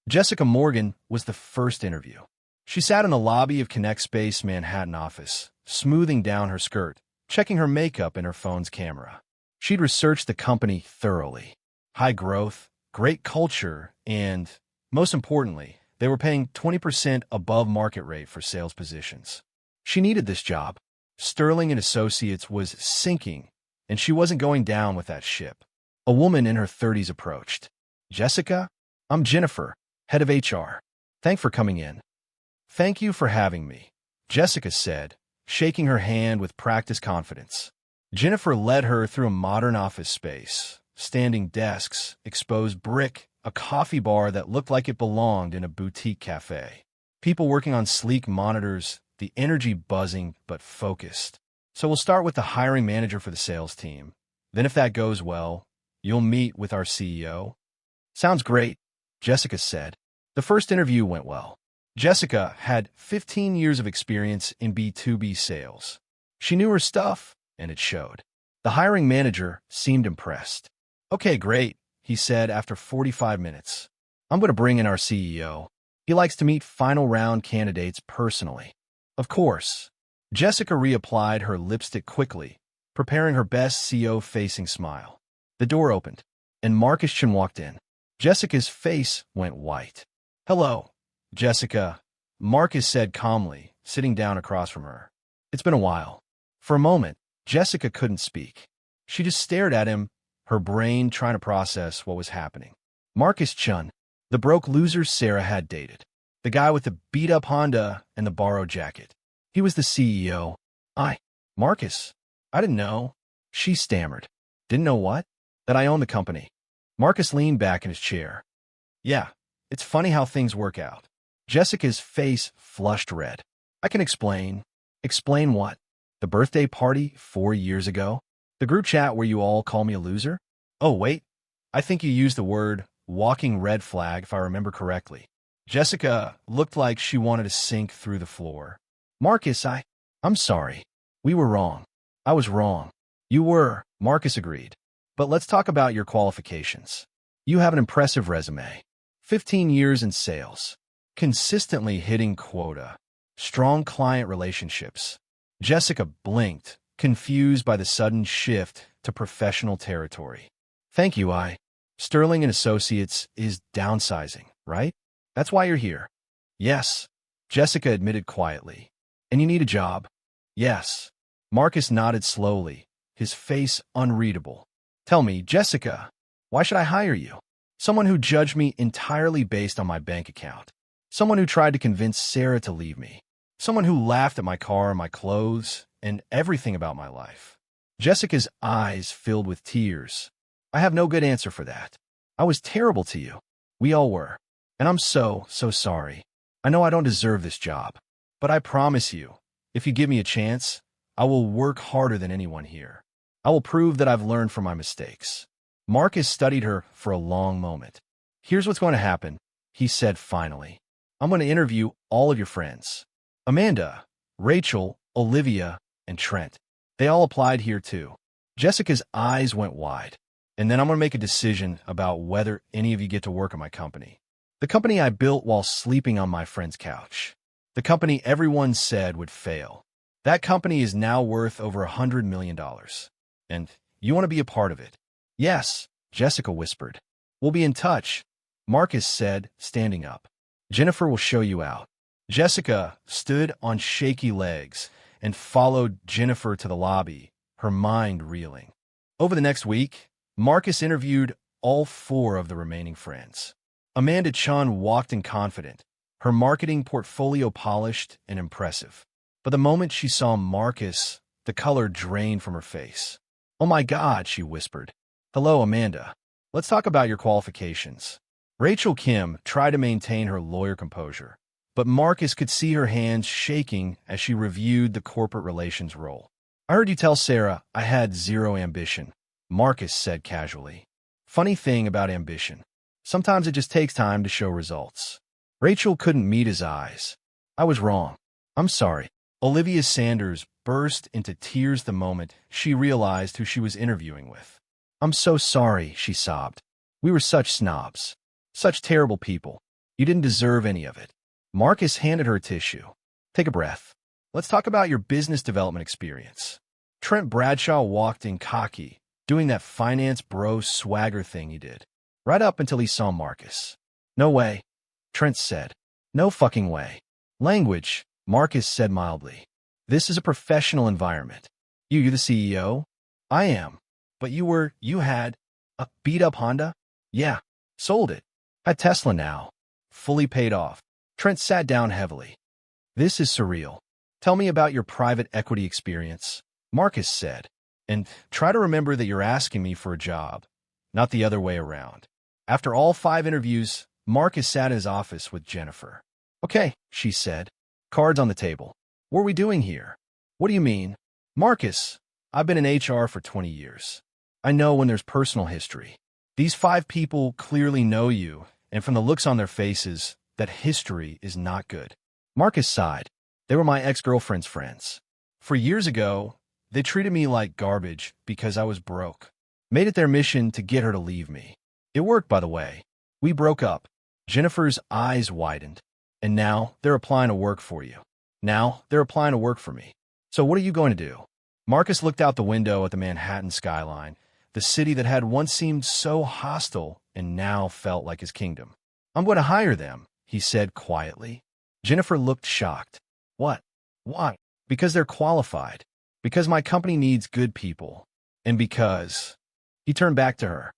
Jessica Morgan was the first interview. She sat in the lobby of Connect Space Manhattan office, smoothing down her skirt, checking her makeup and her phone's camera. She'd researched the company thoroughly. High growth, great culture, and, most importantly, they were paying 20% above market rate for sales positions. She needed this job. Sterling and Associates was sinking, and she wasn't going down with that ship. A woman in her 30s approached. Jessica? I'm Jennifer, head of HR. Thanks for coming in. Thank you for having me, Jessica said, shaking her hand with practiced confidence. Jennifer led her through a modern office space, standing desks, exposed brick, a coffee bar that looked like it belonged in a boutique cafe. People working on sleek monitors, the energy buzzing but focused. So we'll start with the hiring manager for the sales team. Then if that goes well, you'll meet with our CEO. Sounds great, Jessica said. The first interview went well. Jessica had 15 years of experience in B2B sales. She knew her stuff, and it showed. The hiring manager seemed impressed. Okay, great, he said after 45 minutes. I'm going to bring in our CEO. He likes to meet final round candidates personally. Of course. Jessica reapplied her lipstick quickly, preparing her best CEO-facing smile. The door opened, and Marcus Chen walked in. Jessica's face went white. Hello, Jessica, Marcus said calmly, sitting down across from her. It's been a while. For a moment, Jessica couldn't speak. She just stared at him, her brain trying to process what was happening. Marcus Chen, the broke loser Sarah had dated. The guy with the beat-up Honda and the borrowed jacket. He was the CEO. Marcus, I didn't know. She stammered. Didn't know what? That I own the company. Marcus leaned back in his chair. Yeah, it's funny how things work out. Jessica's face flushed red. I can explain. Explain what? The birthday party 4 years ago? The group chat where you all call me a loser? Oh, wait. I think you used the word walking red flag if I remember correctly. Jessica looked like she wanted to sink through the floor. Marcus, I'm sorry. We were wrong. I was wrong. You were, Marcus agreed. But let's talk about your qualifications. You have an impressive resume. 15 years in sales. Consistently hitting quota. Strong client relationships. Jessica blinked, confused by the sudden shift to professional territory. Thank you, Sterling and Associates is downsizing, right? That's why you're here. Yes, Jessica admitted quietly. And you need a job? Yes. Marcus nodded slowly, his face unreadable. Tell me, Jessica, why should I hire you? Someone who judged me entirely based on my bank account. Someone who tried to convince Sarah to leave me. Someone who laughed at my car and my clothes and everything about my life. Jessica's eyes filled with tears. I have no good answer for that. I was terrible to you. We all were. And I'm so sorry. I know I don't deserve this job. But I promise you, if you give me a chance, I will work harder than anyone here. I will prove that I've learned from my mistakes. Marcus studied her for a long moment. Here's what's going to happen, he said finally. I'm going to interview all of your friends. Amanda, Rachel, Olivia, and Trent. They all applied here too. Jessica's eyes went wide. And then I'm going to make a decision about whether any of you get to work at my company. The company I built while sleeping on my friend's couch. The company everyone said would fail. That company is now worth over $100 million. And you want to be a part of it. Yes, Jessica whispered. We'll be in touch, Marcus said, standing up. Jennifer will show you out. Jessica stood on shaky legs and followed Jennifer to the lobby, her mind reeling. Over the next week, Marcus interviewed all 4 of the remaining friends. Amanda Chun walked in confident, her marketing portfolio polished and impressive. But the moment she saw Marcus, the color drained from her face. Oh my God, she whispered. Hello, Amanda. Let's talk about your qualifications. Rachel Kim tried to maintain her lawyer composure, but Marcus could see her hands shaking as she reviewed the corporate relations role. I heard you tell Sarah I had zero ambition, Marcus said casually. Funny thing about ambition. Sometimes it just takes time to show results. Rachel couldn't meet his eyes. I was wrong. I'm sorry. Olivia Sanders burst into tears the moment she realized who she was interviewing with. I'm so sorry, she sobbed. We were such snobs. Such terrible people. You didn't deserve any of it. Marcus handed her a tissue. Take a breath. Let's talk about your business development experience. Trent Bradshaw walked in cocky, doing that finance bro swagger thing he did. Right up until he saw Marcus. No way, Trent said. No fucking way. Language, Marcus said mildly. This is a professional environment. You're the CEO? I am. But you had a beat-up Honda? Yeah. Sold it. Had Tesla now. Fully paid off. Trent sat down heavily. This is surreal. Tell me about your private equity experience, Marcus said. And try to remember that you're asking me for a job, not the other way around. After all 5 interviews, Marcus sat in his office with Jennifer. Okay, she said. Cards on the table. What are we doing here? What do you mean? Marcus, I've been in HR for 20 years. I know when there's personal history. These 5 people clearly know you, and from the looks on their faces, that history is not good. Marcus sighed. They were my ex-girlfriend's friends. For years ago, they treated me like garbage because I was broke. Made it their mission to get her to leave me. It worked, by the way. We broke up. Jennifer's eyes widened. And now they're applying to work for you. Now they're applying to work for me. So what are you going to do? Marcus looked out the window at the Manhattan skyline, the city that had once seemed so hostile and now felt like his kingdom. I'm going to hire them, he said quietly. Jennifer looked shocked. What? Why? Because they're qualified. Because my company needs good people. And because... He turned back to her.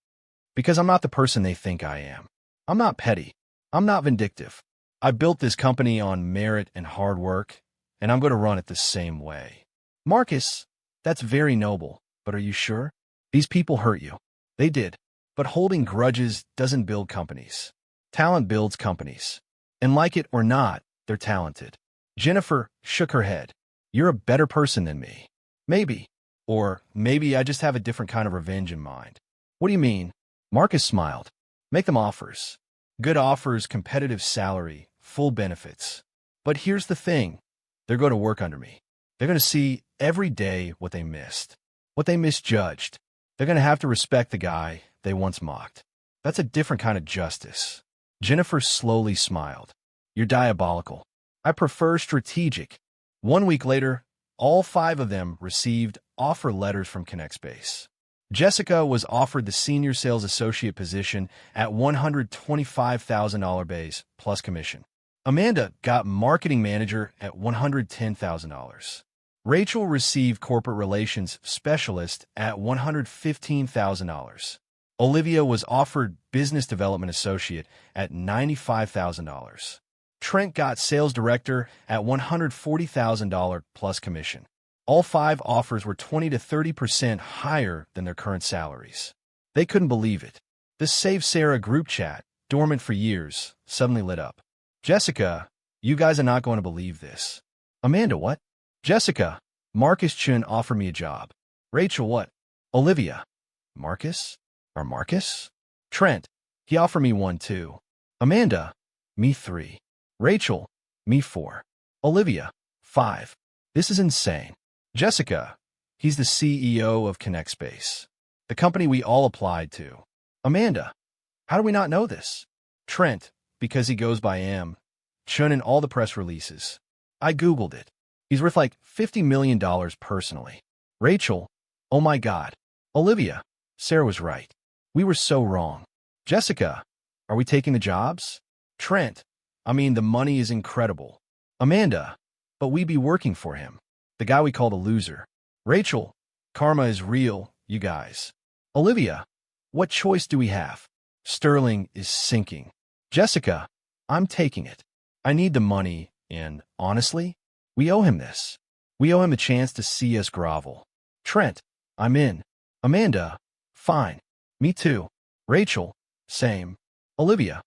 Because I'm not the person they think I am. I'm not petty. I'm not vindictive. I built this company on merit and hard work, and I'm going to run it the same way. Marcus, that's very noble, but are you sure? These people hurt you. They did. But holding grudges doesn't build companies. Talent builds companies. And like it or not, they're talented. Jennifer shook her head. You're a better person than me. Maybe. Or maybe I just have a different kind of revenge in mind. What do you mean? Marcus smiled. Make them offers. Good offers, competitive salary, full benefits. But here's the thing. They're going to work under me. They're going to see every day what they missed, what they misjudged. They're going to have to respect the guy they once mocked. That's a different kind of justice. Jennifer slowly smiled. You're diabolical. I prefer strategic. 1 week later, All five of them received offer letters from ConnectSpace. Jessica was offered the senior sales associate position at $125,000 base plus commission. Amanda got marketing manager at $110,000. Rachel received corporate relations specialist at $115,000. Olivia was offered business development associate at $95,000. Trent got sales director at $140,000 plus commission. All five offers were 20 to 30% higher than their current salaries. They couldn't believe it. The Save Sarah group chat, dormant for years, suddenly lit up. Jessica, you guys are not going to believe this. Amanda, what? Jessica, Marcus Chun offered me a job. Rachel, what? Olivia, Marcus? Or Marcus? Trent, he offered me one too. Amanda, me 3. Rachel, me 4. Olivia, 5. This is insane. Jessica, he's the CEO of ConnectSpace, the company we all applied to. Amanda, how do we not know this? Trent, because he goes by Chun in all the press releases. I Googled it. He's worth like $50 million personally. Rachel, oh my God. Olivia, Sarah was right. We were so wrong. Jessica, are we taking the jobs? Trent, I mean, the money is incredible. Amanda, but we be working for him, the guy we call the loser. Rachel, karma is real, you guys. Olivia, what choice do we have? Sterling is sinking. Jessica, I'm taking it. I need the money, and honestly, we owe him this. We owe him a chance to see us grovel. Trent, I'm in. Amanda, fine. Me too. Rachel, same. Olivia,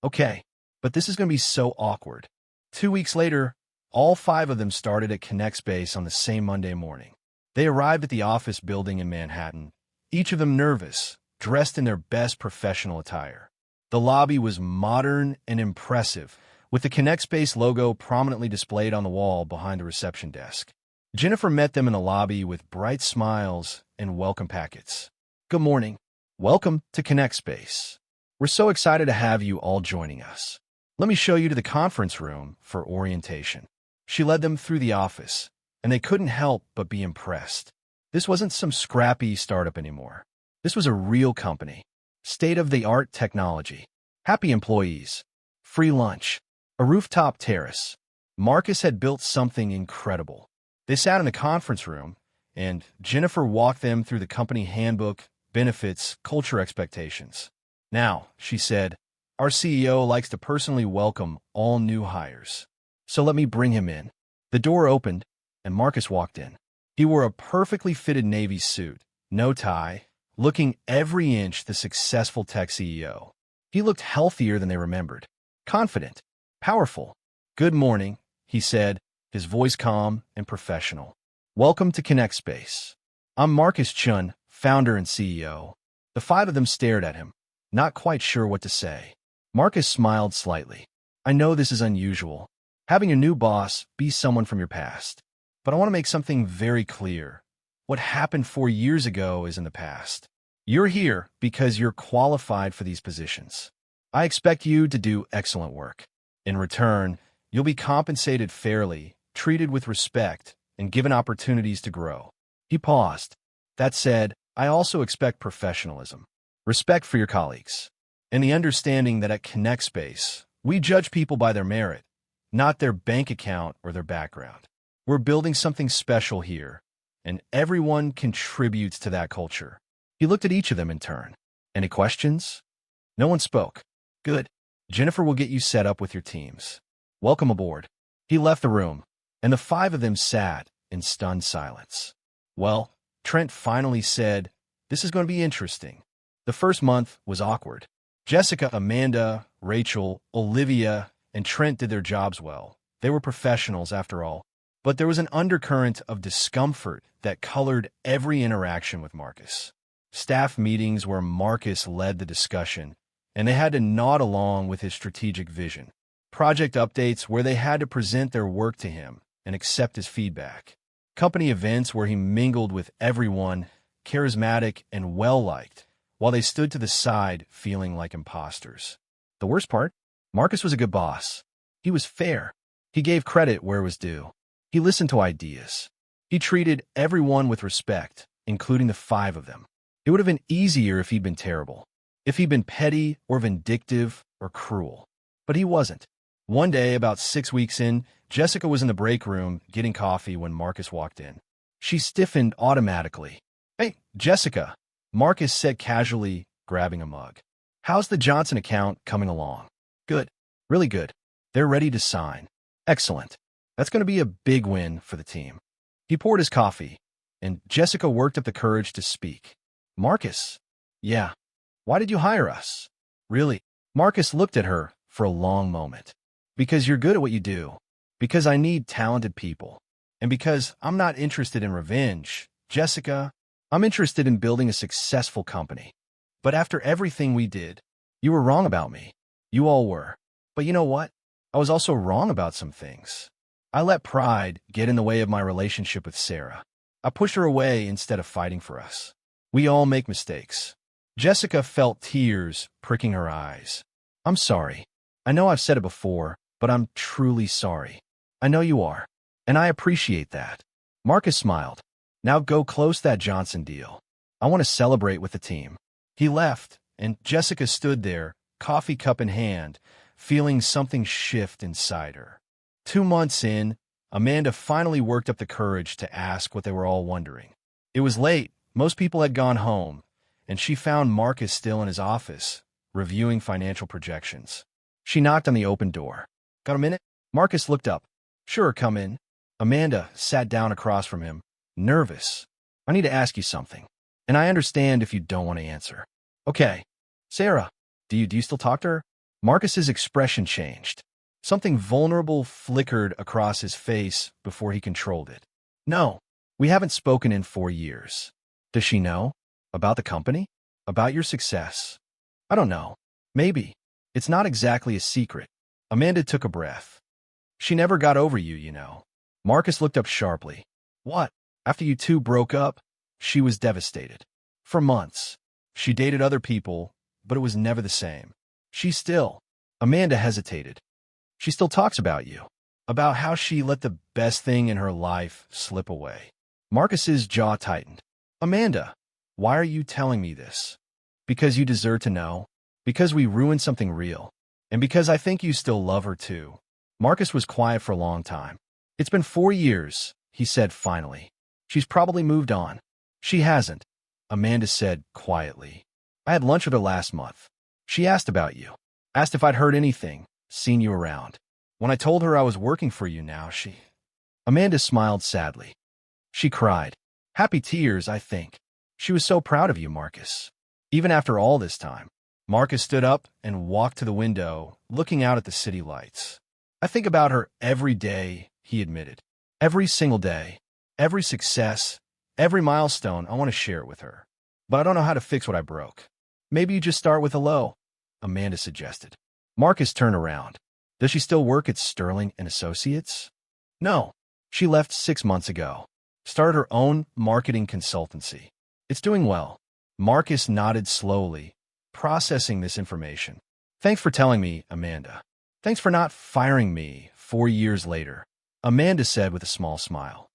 okay. But this is going to be so awkward. 2 weeks later, all five of them started at ConnectSpace on the same Monday morning. They arrived at the office building in Manhattan, each of them nervous, dressed in their best professional attire. The lobby was modern and impressive, with the ConnectSpace logo prominently displayed on the wall behind the reception desk. Jennifer met them in the lobby with bright smiles and welcome packets. Good morning. Welcome to ConnectSpace. We're so excited to have you all joining us. Let me show you to the conference room for orientation. She led them through the office, and they couldn't help but be impressed. This wasn't some scrappy startup anymore. This was a real company. State-of-the-art technology. Happy employees. Free lunch. A rooftop terrace. Marcus had built something incredible. They sat in the conference room, and Jennifer walked them through the company handbook, benefits, culture expectations. Now, she said, our CEO likes to personally welcome all new hires. So let me bring him in. The door opened, and Marcus walked in. He wore a perfectly fitted navy suit, no tie, looking every inch the successful tech CEO. He looked healthier than they remembered. Confident. Powerful. Good morning, he said, his voice calm and professional. Welcome to ConnectSpace. I'm Marcus Chun, founder and CEO. The five of them stared at him, not quite sure what to say. Marcus smiled slightly. I know this is unusual, having a new boss be someone from your past. But I want to make something very clear. What happened 4 years ago is in the past. You're here because you're qualified for these positions. I expect you to do excellent work. In return, you'll be compensated fairly, treated with respect, and given opportunities to grow. He paused. That said, I also expect professionalism, respect for your colleagues, and the understanding that at ConnectSpace, we judge people by their merit, not their bank account or their background. We're building something special here, and everyone contributes to that culture. He looked at each of them in turn. Any questions? No one spoke. Good. Jennifer will get you set up with your teams. Welcome aboard. He left the room, and the five of them sat in stunned silence. Well, Trent finally said, this is going to be interesting. The first month was awkward. Jessica, Amanda, Rachel, Olivia, and Trent did their jobs well. They were professionals after all. But there was an undercurrent of discomfort that colored every interaction with Marcus. Staff meetings where Marcus led the discussion, and they had to nod along with his strategic vision. Project updates where they had to present their work to him and accept his feedback. Company events where he mingled with everyone, charismatic and well-liked, while they stood to the side feeling like imposters. The worst part? Marcus was a good boss. He was fair. He gave credit where it was due. He listened to ideas. He treated everyone with respect, including the five of them. It would have been easier if he'd been terrible, if he'd been petty or vindictive or cruel. But he wasn't. One day, about 6 weeks in, Jessica was in the break room getting coffee when Marcus walked in. She stiffened automatically. "Hey, Jessica," Marcus said casually, grabbing a mug. "How's the Johnson account coming along?" "Good. Really good. They're ready to sign." "Excellent. That's going to be a big win for the team." He poured his coffee, and Jessica worked up the courage to speak. "Marcus." "Yeah. Why did you hire us?" "Really?" Marcus looked at her for a long moment. "Because you're good at what you do. Because I need talented people. And because I'm not interested in revenge, Jessica. I'm interested in building a successful company. But after everything we did, you were wrong about me. You all were. But you know what? I was also wrong about some things. I let pride get in the way of my relationship with Sarah. I pushed her away instead of fighting for us. We all make mistakes." Jessica felt tears pricking her eyes. "I'm sorry. I know I've said it before, but I'm truly sorry. I know you are, and I appreciate that." Marcus smiled. "Now go close that Johnson deal. I want to celebrate with the team." He left, and Jessica stood there, coffee cup in hand, feeling something shift inside her. 2 months in, Amanda finally worked up the courage to ask what they were all wondering. It was late, most people had gone home, and she found Marcus still in his office, reviewing financial projections. She knocked on the open door. "Got a minute?" Marcus looked up. "Sure, come in." Amanda sat down across from him, nervous. "I need to ask you something, and I understand if you don't want to answer." "Okay. Sarah, do you still talk to her?" Marcus's expression changed. Something vulnerable flickered across his face before he controlled it. "No, we haven't spoken in 4 years." "Does she know? About the company? About your success?" "I don't know. Maybe. It's not exactly a secret." Amanda took a breath. "She never got over you, you know." Marcus looked up sharply. "What? After you two broke up?" "She was devastated. For months. She dated other people, but it was never the same. She still..." Amanda hesitated. "She still talks about you. About how she let the best thing in her life slip away." Marcus's jaw tightened. "Amanda, why are you telling me this?" "Because you deserve to know. Because we ruined something real. And because I think you still love her too." Marcus was quiet for a long time. "It's been 4 years," he said finally. "She's probably moved on." "She hasn't," Amanda said quietly. "I had lunch with her last month. She asked about you. Asked if I'd heard anything, seen you around. When I told her I was working for you now, she..." Amanda smiled sadly. She cried. Happy tears, I think. She was so proud of you, Marcus. Even after all this time. Marcus stood up and walked to the window, looking out at the city lights. "I think about her every day," he admitted. "Every single day. Every success. Every milestone, I want to share it with her. But I don't know how to fix what I broke." "Maybe you just start with hello," Amanda suggested. Marcus turned around. "Does she still work at Sterling and Associates?" "No. She left 6 months ago. Started her own marketing consultancy. It's doing well." Marcus nodded slowly, processing this information. "Thanks for telling me, Amanda. Thanks for not firing me 4 years later," Amanda said with a small smile.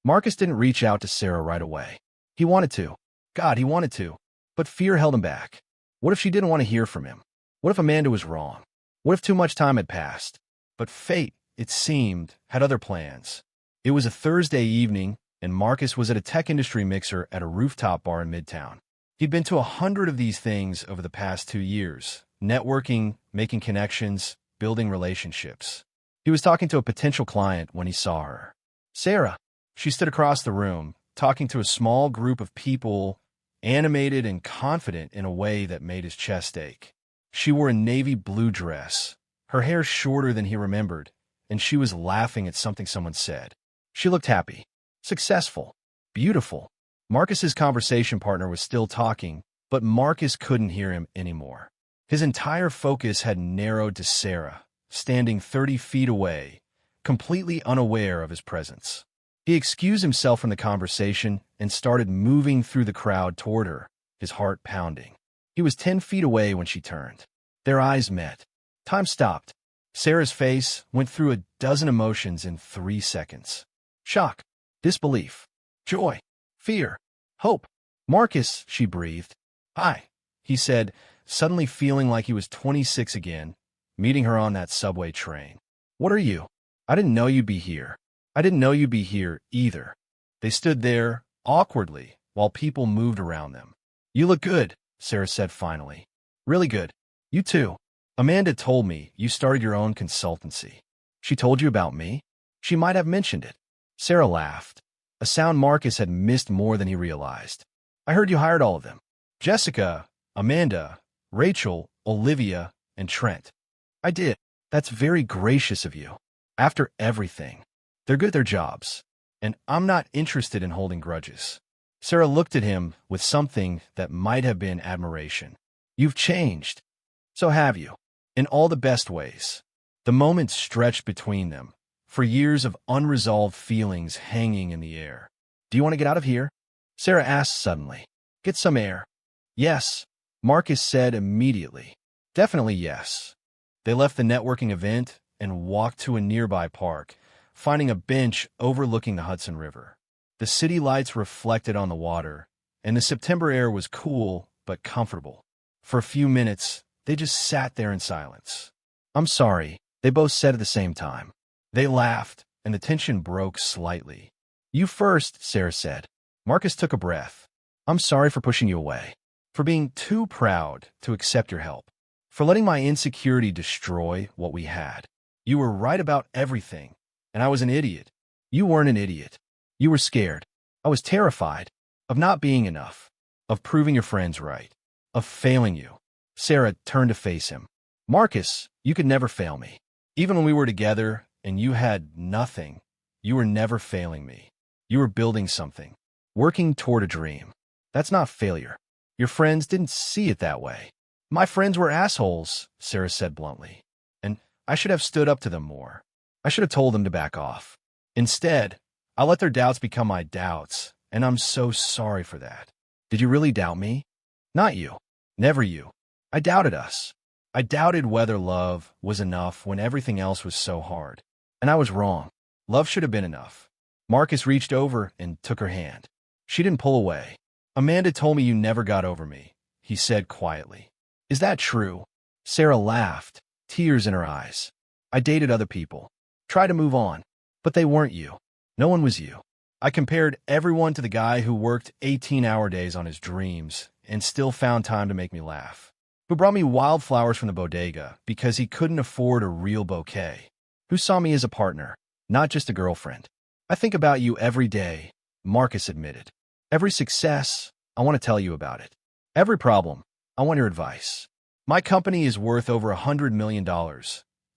Marcus didn't reach out to Sarah right away. He wanted to. God, he wanted to. But fear held him back. What if she didn't want to hear from him? What if Amanda was wrong? What if too much time had passed? But fate, it seemed, had other plans. It was a Thursday evening, and Marcus was at a tech industry mixer at a rooftop bar in Midtown. He'd been to 100 of these things over the past 2 years, networking, making connections, building relationships. He was talking to a potential client when he saw her. Sarah. She stood across the room, talking to a small group of people, animated and confident in a way that made his chest ache. She wore a navy blue dress, her hair shorter than he remembered, and she was laughing at something someone said. She looked happy, successful, beautiful. Marcus's conversation partner was still talking, but Marcus couldn't hear him anymore. His entire focus had narrowed to Sarah, standing 30 feet away, completely unaware of his presence. He excused himself from the conversation and started moving through the crowd toward her, his heart pounding. He was 10 feet away when she turned. Their eyes met. Time stopped. Sarah's face went through a dozen emotions in 3 seconds. Shock, disbelief, joy, fear, hope. Marcus, she breathed. Hi, he said, suddenly feeling like he was 26 again, meeting her on that subway train. What are you? I didn't know you'd be here. I didn't know you'd be here either. They stood there, awkwardly, while people moved around them. You look good, Sarah said finally. Really good. You too. Amanda told me you started your own consultancy. She told you about me? She might have mentioned it. Sarah laughed, a sound Marcus had missed more than he realized. I heard you hired all of them. Jessica, Amanda, Rachel, Olivia, and Trent. I did. That's very gracious of you. After everything. They're good at their jobs, and I'm not interested in holding grudges. Sarah looked at him with something that might have been admiration. You've changed. So have you. In all the best ways. The moment stretched between them, for years of unresolved feelings hanging in the air. Do you want to get out of here? Sarah asked suddenly. Get some air. Yes, Marcus said immediately. Definitely yes. They left the networking event and walked to a nearby park, finding a bench overlooking the Hudson River. The city lights reflected on the water, and the September air was cool but comfortable. For a few minutes, they just sat there in silence. I'm sorry, they both said at the same time. They laughed, and the tension broke slightly. You first, Sarah said. Marcus took a breath. I'm sorry for pushing you away, for being too proud to accept your help, for letting my insecurity destroy what we had. You were right about everything, and I was an idiot. You weren't an idiot. You were scared. I was terrified of not being enough, of proving your friends right, of failing you. Sarah turned to face him. Marcus, you could never fail me. Even when we were together and you had nothing, you were never failing me. You were building something, working toward a dream. That's not failure. Your friends didn't see it that way. My friends were assholes, Sarah said bluntly, and I should have stood up to them more. I should have told them to back off. Instead, I let their doubts become my doubts, and I'm so sorry for that. Did you really doubt me? Not you. Never you. I doubted us. I doubted whether love was enough when everything else was so hard. And I was wrong. Love should have been enough. Marcus reached over and took her hand. She didn't pull away. Amanda told me you never got over me, he said quietly. Is that true? Sarah laughed, tears in her eyes. I dated other people. Tried to move on. But they weren't you. No one was you. I compared everyone to the guy who worked 18-hour days on his dreams and still found time to make me laugh. Who brought me wildflowers from the bodega because he couldn't afford a real bouquet. Who saw me as a partner, not just a girlfriend. I think about you every day, Marcus admitted. Every success, I want to tell you about it. Every problem, I want your advice. My company is worth over $100 million,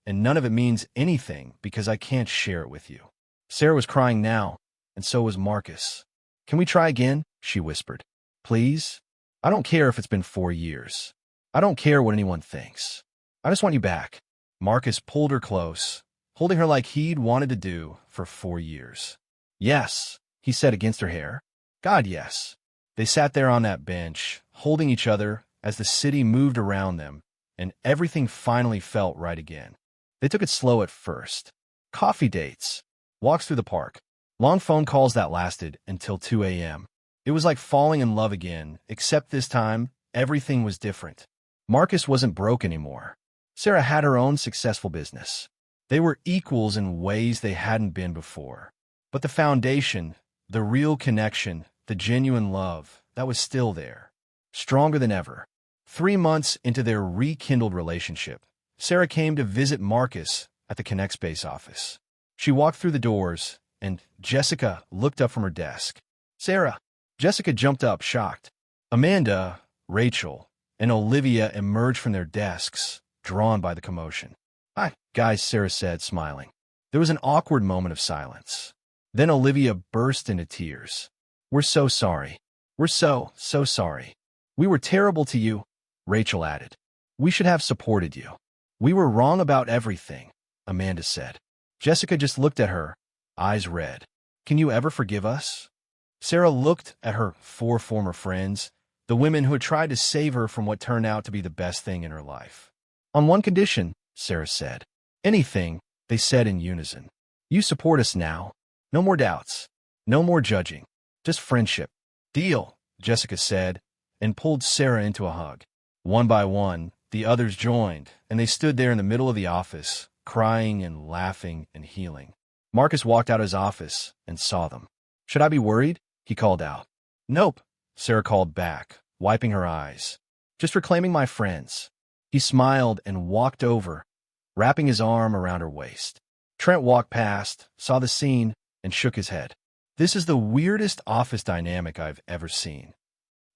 and none of it means anything because I can't share it with you. Sarah was crying now, and so was Marcus. Can we try again? She whispered. Please? I don't care if it's been 4 years. I don't care what anyone thinks. I just want you back. Marcus pulled her close, holding her like he'd wanted to do for 4 years. Yes, he said against her hair. God, yes. They sat there on that bench, holding each other as the city moved around them, and everything finally felt right again. They took it slow at first. Coffee dates, walks through the park, long phone calls that lasted until 2 a.m. It was like falling in love again, except this time, everything was different. Marcus wasn't broke anymore. Sarah had her own successful business. They were equals in ways they hadn't been before. But the foundation, the real connection, the genuine love, that was still there. Stronger than ever. 3 months into their rekindled relationship, Sarah came to visit Marcus at the ConnectSpace office. She walked through the doors, and Jessica looked up from her desk. Sarah. Jessica jumped up, shocked. Amanda, Rachel, and Olivia emerged from their desks, drawn by the commotion. Hi, guys, Sarah said, smiling. There was an awkward moment of silence. Then Olivia burst into tears. We're so sorry. We're so sorry. We were terrible to you, Rachel added. We should have supported you. We were wrong about everything, Amanda said. Jessica just looked at her, eyes red. Can you ever forgive us? Sarah looked at her 4 former friends, the women who had tried to save her from what turned out to be the best thing in her life. On one condition, Sarah said. Anything, they said in unison. You support us now. No more doubts. No more judging. Just friendship. Deal, Jessica said, and pulled Sarah into a hug. One by one, the others joined, and they stood there in the middle of the office, crying and laughing and healing. Marcus walked out of his office and saw them. "Should I be worried?" he called out. "Nope," Sarah called back, wiping her eyes. "Just reclaiming my friends." He smiled and walked over, wrapping his arm around her waist. Trent walked past, saw the scene, and shook his head. "This is the weirdest office dynamic I've ever seen."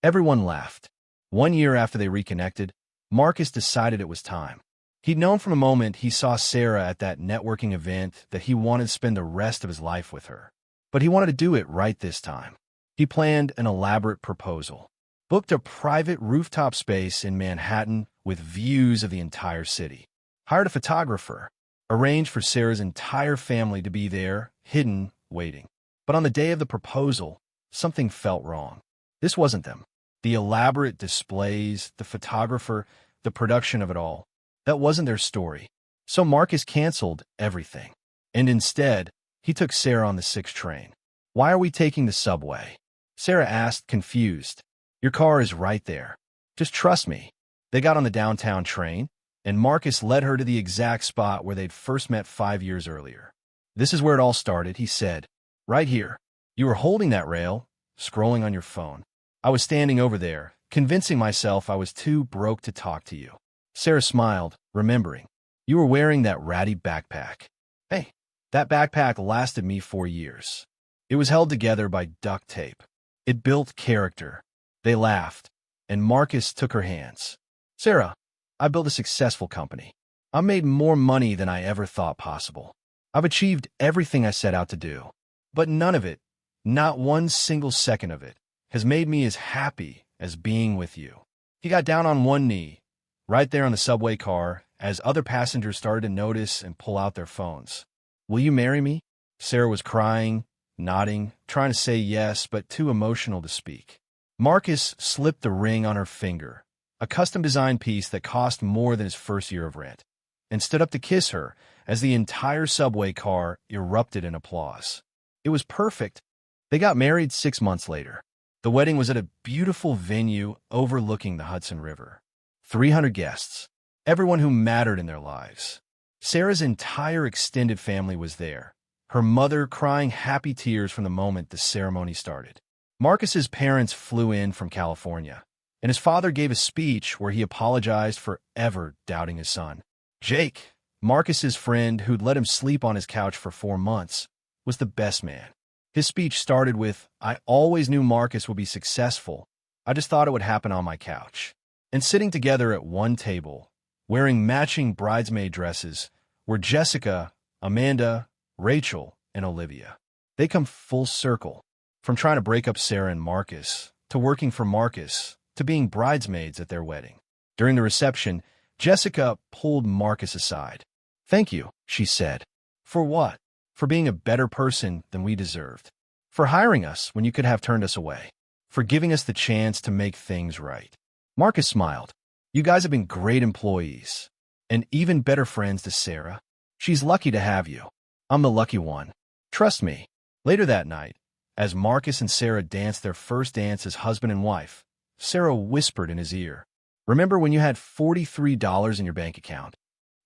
Everyone laughed. 1 year after they reconnected, Marcus decided it was time. He'd known from the moment he saw Sarah at that networking event that he wanted to spend the rest of his life with her. But he wanted to do it right this time. He planned an elaborate proposal, booked a private rooftop space in Manhattan with views of the entire city, hired a photographer, arranged for Sarah's entire family to be there, hidden, waiting. But on the day of the proposal, something felt wrong. This wasn't them. The elaborate displays, the photographer, the production of it all. That wasn't their story. So Marcus canceled everything. And instead, he took Sarah on the 6 train. "Why are we taking the subway?" Sarah asked, confused. "Your car is right there. Just trust me." They got on the downtown train, and Marcus led her to the exact spot where they'd first met 5 years earlier. "This is where it all started," he said. "Right here. You were holding that rail, scrolling on your phone. I was standing over there, convincing myself I was too broke to talk to you." Sarah smiled, remembering. "You were wearing that ratty backpack." "Hey, that backpack lasted me 4 years. It was held together by duct tape. It built character." They laughed, and Marcus took her hands. "Sarah, I built a successful company. I made more money than I ever thought possible. I've achieved everything I set out to do. But none of it, not one single second of it, has made me as happy as being with you." He got down on one knee, right there on the subway car, as other passengers started to notice and pull out their phones. "Will you marry me?" Sarah was crying, nodding, trying to say yes, but too emotional to speak. Marcus slipped the ring on her finger, a custom-designed piece that cost more than his first year of rent, and stood up to kiss her as the entire subway car erupted in applause. It was perfect. They got married 6 months later. The wedding was at a beautiful venue overlooking the Hudson River. 300 guests, everyone who mattered in their lives. Sarah's entire extended family was there, her mother crying happy tears from the moment the ceremony started. Marcus's parents flew in from California, and his father gave a speech where he apologized for ever doubting his son. Jake, Marcus's friend who'd let him sleep on his couch for 4 months, was the best man. His speech started with, "I always knew Marcus would be successful. I just thought it would happen on my couch." And sitting together at one table, wearing matching bridesmaid dresses, were Jessica, Amanda, Rachel, and Olivia. They come full circle, from trying to break up Sarah and Marcus, to working for Marcus, to being bridesmaids at their wedding. During the reception, Jessica pulled Marcus aside. "Thank you," she said. "For what?" "For being a better person than we deserved. For hiring us when you could have turned us away. For giving us the chance to make things right." Marcus smiled. "You guys have been great employees, and even better friends to Sarah. She's lucky to have you. I'm the lucky one. Trust me." Later that night, as Marcus and Sarah danced their first dance as husband and wife, Sarah whispered in his ear, "Remember when you had $43 in your bank account?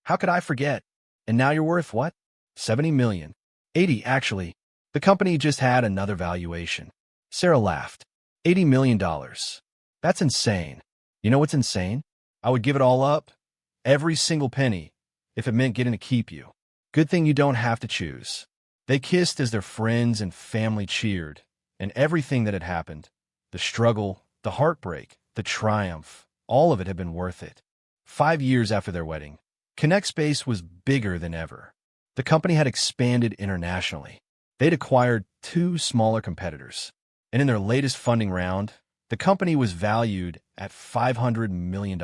How could I forget? And now you're worth what? 70 million. 80, actually. The company just had another valuation." Sarah laughed. $80 million. That's insane. You know what's insane? I would give it all up, every single penny, if it meant getting to keep you. Good thing you don't have to choose. They kissed as their friends and family cheered, and everything that had happened, the struggle, the heartbreak, the triumph, all of it had been worth it. 5 years after their wedding, Connect Space was bigger than ever. The company had expanded internationally. They'd acquired 2 smaller competitors, and in their latest funding round, the company was valued at $500 million.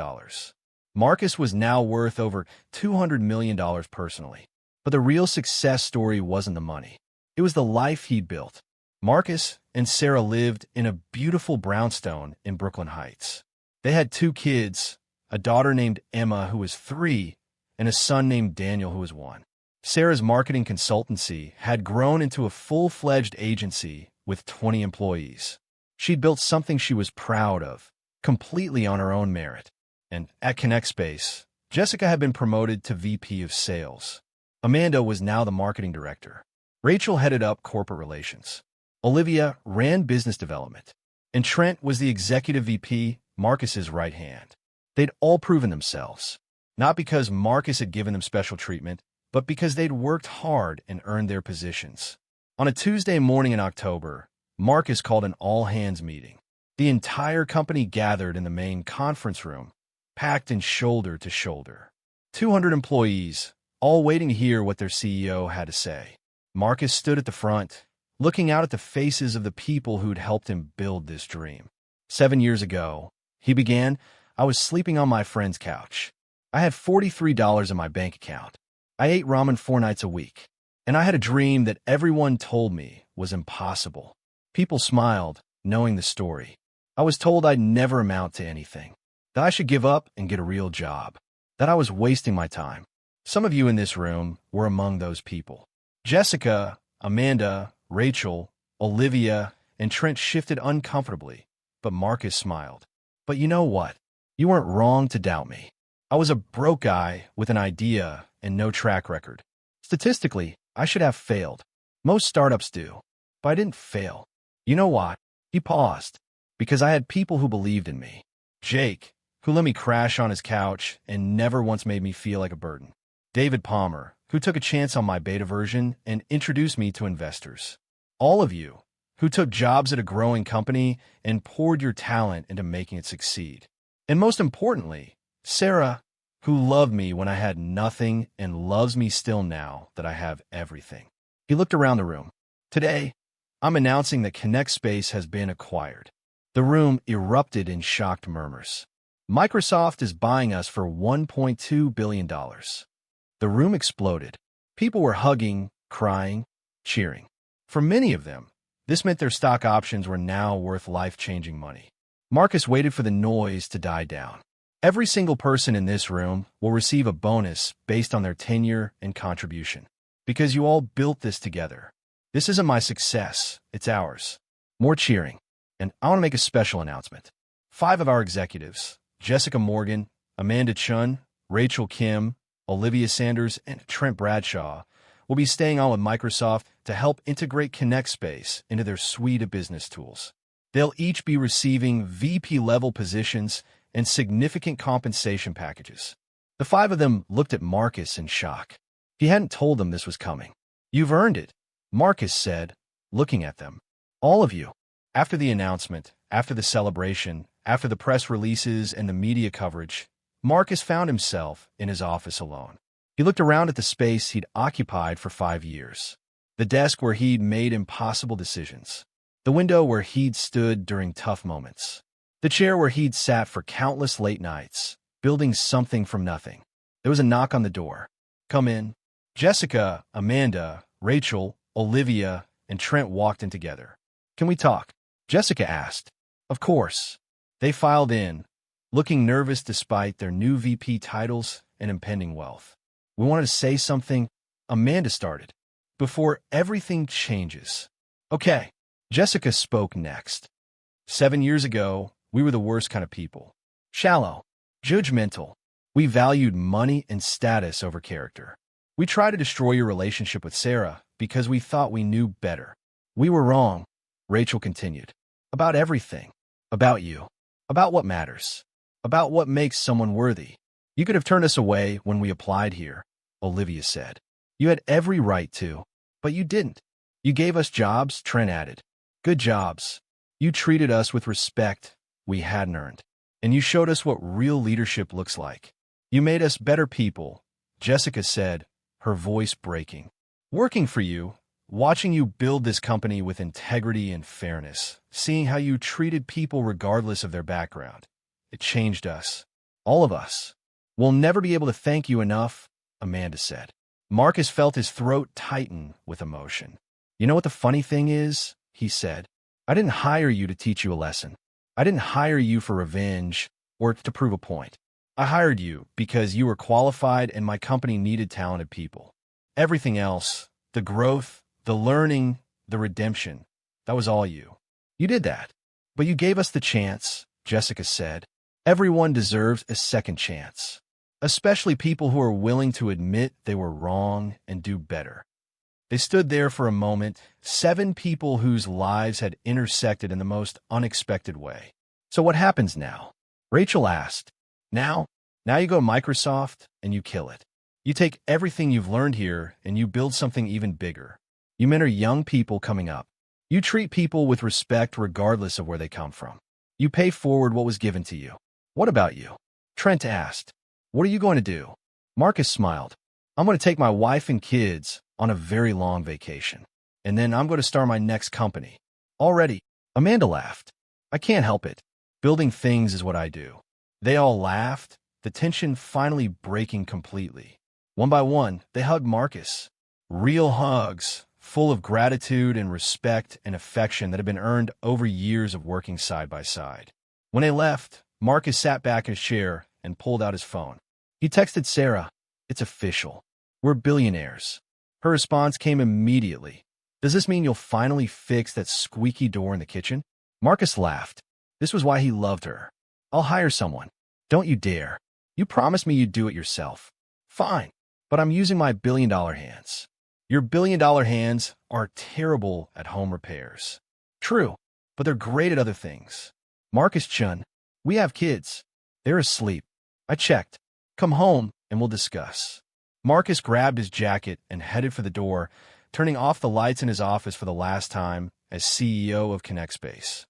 Marcus was now worth over $200 million personally. But the real success story wasn't the money. It was the life he'd built. Marcus and Sarah lived in a beautiful brownstone in Brooklyn Heights. They had 2 kids, a daughter named Emma who was 3, and a son named Daniel who was 1. Sarah's marketing consultancy had grown into a full-fledged agency with 20 employees. She'd built something she was proud of, completely on her own merit. And at ConnectSpace, Jessica had been promoted to VP of Sales. Amanda was now the marketing director. Rachel headed up corporate relations. Olivia ran business development. And Trent was the executive VP, Marcus's right hand. They'd all proven themselves, not because Marcus had given them special treatment, but because they'd worked hard and earned their positions. On a Tuesday morning in October, Marcus called an all-hands meeting. The entire company gathered in the main conference room, packed in shoulder to shoulder. 200 employees, all waiting to hear what their CEO had to say. Marcus stood at the front, looking out at the faces of the people who'd helped him build this dream. 7 years ago, he began, I was sleeping on my friend's couch. I had $43 in my bank account. I ate ramen 4 nights a week. And I had a dream that everyone told me was impossible. People smiled, knowing the story. I was told I'd never amount to anything, that I should give up and get a real job, that I was wasting my time. Some of you in this room were among those people. Jessica, Amanda, Rachel, Olivia, and Trent shifted uncomfortably, but Marcus smiled. But you know what? You weren't wrong to doubt me. I was a broke guy with an idea and no track record. Statistically, I should have failed. Most startups do. But I didn't fail. You know why? He paused. Because I had people who believed in me. Jake, who let me crash on his couch and never once made me feel like a burden. David Palmer, who took a chance on my beta version and introduced me to investors. All of you, who took jobs at a growing company and poured your talent into making it succeed. And most importantly, Sarah, who loved me when I had nothing and loves me still now that I have everything. He looked around the room. Today, I'm announcing that ConnectSpace has been acquired. The room erupted in shocked murmurs. Microsoft is buying us for $1.2 billion. The room exploded. People were hugging, crying, cheering. For many of them, this meant their stock options were now worth life-changing money. Marcus waited for the noise to die down. Every single person in this room will receive a bonus based on their tenure and contribution. Because you all built this together. This isn't my success, it's ours. More cheering. And I want to make a special announcement. 5 of our executives, Jessica Morgan, Amanda Chun, Rachel Kim, Olivia Sanders, and Trent Bradshaw, will be staying on with Microsoft to help integrate ConnectSpace into their suite of business tools. They'll each be receiving VP-level positions and significant compensation packages. The 5 of them looked at Marcus in shock. He hadn't told them this was coming. You've earned it, Marcus said, looking at them. All of you. After the announcement, after the celebration, after the press releases and the media coverage, Marcus found himself in his office alone. He looked around at the space he'd occupied for 5 years. The desk where he'd made impossible decisions. The window where he'd stood during tough moments. The chair where he'd sat for countless late nights, building something from nothing. There was a knock on the door. Come in. Jessica, Amanda, Rachel, Olivia, and Trent walked in together. Can we talk? Jessica asked. Of course. They filed in, looking nervous despite their new VP titles and impending wealth. We wanted to say something, Amanda started, before everything changes. Okay. Jessica spoke next. 7 years ago, we were the worst kind of people. Shallow, judgmental. We valued money and status over character. We tried to destroy your relationship with Sarah because we thought we knew better. We were wrong, Rachel continued. About everything. About you. About what matters. About what makes someone worthy. You could have turned us away when we applied here, Olivia said. You had every right to, but you didn't. You gave us jobs, Trent added. Good jobs. You treated us with respect we hadn't earned. And you showed us what real leadership looks like. You made us better people, Jessica said, her voice breaking. Working for you, watching you build this company with integrity and fairness, seeing how you treated people regardless of their background, it changed us. All of us. We'll never be able to thank you enough, Amanda said. Marcus felt his throat tighten with emotion. You know what the funny thing is? He said. I didn't hire you to teach you a lesson. I didn't hire you for revenge or to prove a point. I hired you because you were qualified and my company needed talented people. Everything else, the growth, the learning, the redemption, That was all you. You did that. But you gave us the chance, Jessica said. Everyone deserves a second chance, especially people who are willing to admit they were wrong and do better. They stood there for a moment, 7 people whose lives had intersected in the most unexpected way. So what happens now? Rachel asked. Now you go to Microsoft and you kill it. You take everything you've learned here and you build something even bigger. You mentor young people coming up. You treat people with respect regardless of where they come from. You pay forward what was given to you. What about you? Trent asked. What are you going to do? Marcus smiled. I'm going to take my wife and kids on a very long vacation. And then I'm going to start my next company. Already, Amanda laughed. I can't help it. Building things is what I do. They all laughed, the tension finally breaking completely. One by one, they hugged Marcus. Real hugs, full of gratitude and respect and affection that had been earned over years of working side by side. When they left, Marcus sat back in his chair and pulled out his phone. He texted Sarah, "It's official. We're billionaires." Her response came immediately. "Does this mean you'll finally fix that squeaky door in the kitchen?" Marcus laughed. This was why he loved her. "I'll hire someone." "Don't you dare. You promised me you'd do it yourself." "Fine, but I'm using my billion-dollar hands." "Your billion-dollar hands are terrible at home repairs." "True, but they're great at other things." "Marcus Chun, we have kids. They're asleep. I checked. Come home and we'll discuss." Marcus grabbed his jacket and headed for the door, turning off the lights in his office for the last time as CEO of ConnectSpace.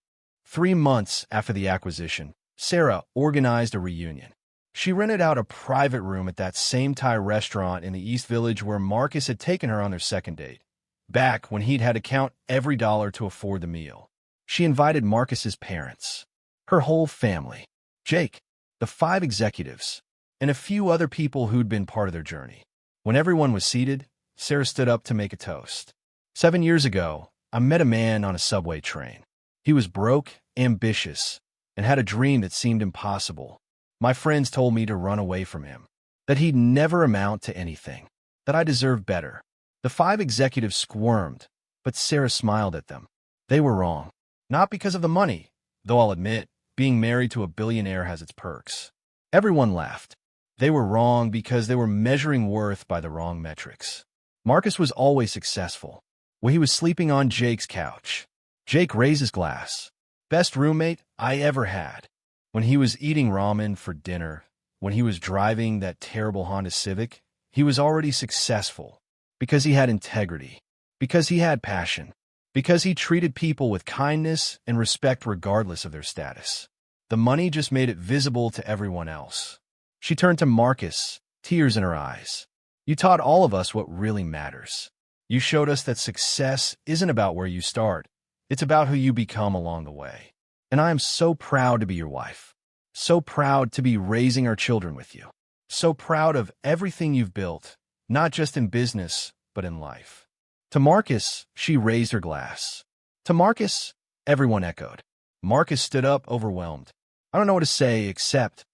3 months after the acquisition, Sarah organized a reunion. She rented out a private room at that same Thai restaurant in the East Village where Marcus had taken her on their second date, back when he'd had to count every dollar to afford the meal. She invited Marcus's parents, her whole family, Jake, the 5 executives, and a few other people who'd been part of their journey. When everyone was seated, Sarah stood up to make a toast. 7 years ago, I met a man on a subway train. He was broke, ambitious, and had a dream that seemed impossible. My friends told me to run away from him, that he'd never amount to anything, that I deserved better. The 5 executives squirmed, but Sarah smiled at them. They were wrong. Not because of the money, though I'll admit, being married to a billionaire has its perks. Everyone laughed. They were wrong because they were measuring worth by the wrong metrics. Marcus was always successful. When he was sleeping on Jake's couch, Jake raised his glass. "Best roommate I ever had." When he was eating ramen for dinner, when he was driving that terrible Honda Civic, he was already successful because he had integrity, because he had passion, because he treated people with kindness and respect regardless of their status. The money just made it visible to everyone else. She turned to Marcus, tears in her eyes. "You taught all of us what really matters. You showed us that success isn't about where you start. It's about who you become along the way. And I am so proud to be your wife. So proud to be raising our children with you. So proud of everything you've built, not just in business, but in life." To Marcus, she raised her glass. To Marcus, everyone echoed. Marcus stood up, overwhelmed. "I don't know what to say except,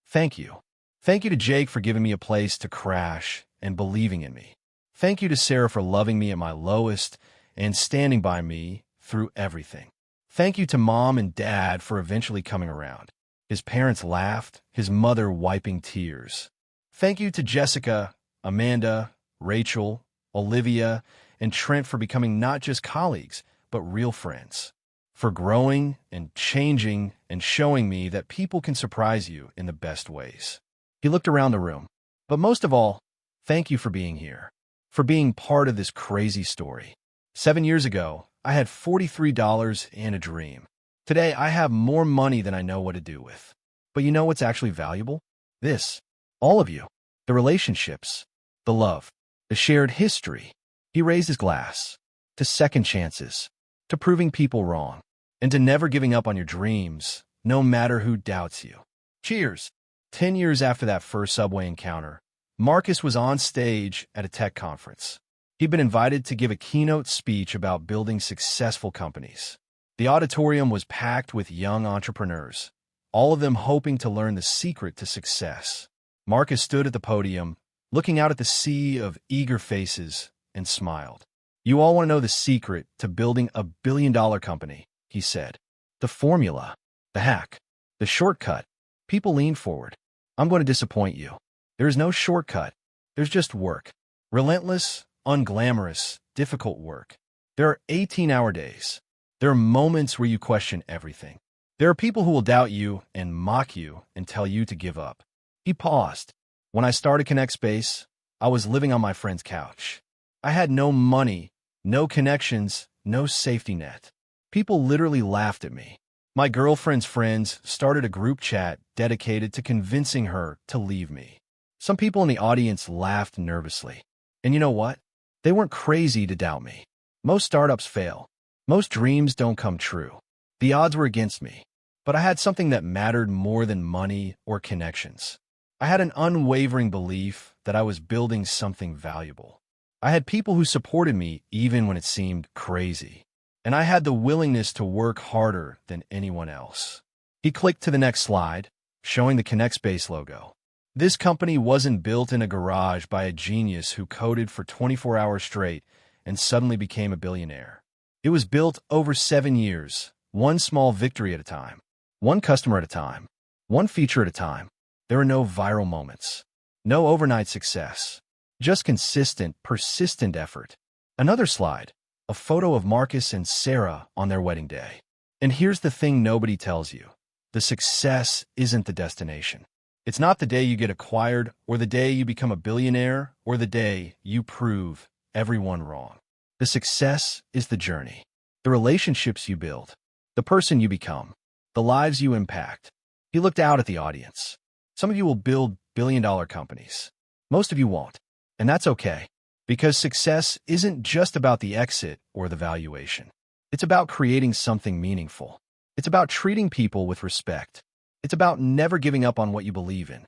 thank you. Thank you to Jake for giving me a place to crash and believing in me. Thank you to Sarah for loving me at my lowest and standing by me through everything. Thank you to Mom and Dad for eventually coming around." His parents laughed, his mother wiping tears. "Thank you to Jessica, Amanda, Rachel, Olivia, and Trent for becoming not just colleagues, but real friends. For growing and changing and showing me that people can surprise you in the best ways." He looked around the room. "But most of all, thank you for being here, for being part of this crazy story. 7 years ago, I had $43 and a dream. Today, I have more money than I know what to do with. But you know what's actually valuable? This. All of you. The relationships. The love. The shared history." He raised his glass. "To second chances. To proving people wrong. And to never giving up on your dreams, no matter who doubts you. Cheers." 10 years after that first subway encounter, Marcus was on stage at a tech conference. He'd been invited to give a keynote speech about building successful companies. The auditorium was packed with young entrepreneurs, all of them hoping to learn the secret to success. Marcus stood at the podium, looking out at the sea of eager faces, and smiled. You all want to know the secret to building a billion-dollar company, he said. The formula, the hack, the shortcut. People lean forward. I'm going to disappoint you. There is no shortcut. There's just work. Relentless, unglamorous, difficult work. There are 18-hour days. There are moments where you question everything. There are people who will doubt you and mock you and tell you to give up. He paused. When I started Connect Space, I was living on my friend's couch. I had no money, no connections, no safety net. People literally laughed at me. My girlfriend's friends started a group chat dedicated to convincing her to leave me. Some people in the audience laughed nervously. And you know what? They weren't crazy to doubt me. Most startups fail. Most dreams don't come true. The odds were against me. But I had something that mattered more than money or connections. I had an unwavering belief that I was building something valuable. I had people who supported me even when it seemed crazy. And I had the willingness to work harder than anyone else. He clicked to the next slide, showing the Connect Space logo. This company wasn't built in a garage by a genius who coded for 24 hours straight and suddenly became a billionaire. It was built over 7 years, one small victory at a time, one customer at a time, one feature at a time. There were no viral moments, no overnight success, just consistent, persistent effort. Another slide, a photo of Marcus and Sarah on their wedding day. And here's the thing nobody tells you. The success isn't the destination. It's not the day you get acquired, or the day you become a billionaire, or the day you prove everyone wrong. The success is the journey, the relationships you build, the person you become, the lives you impact. He looked out at the audience. Some of you will build billion-dollar companies. Most of you won't. And that's okay, because success isn't just about the exit or the valuation. It's about creating something meaningful. It's about treating people with respect. It's about never giving up on what you believe in.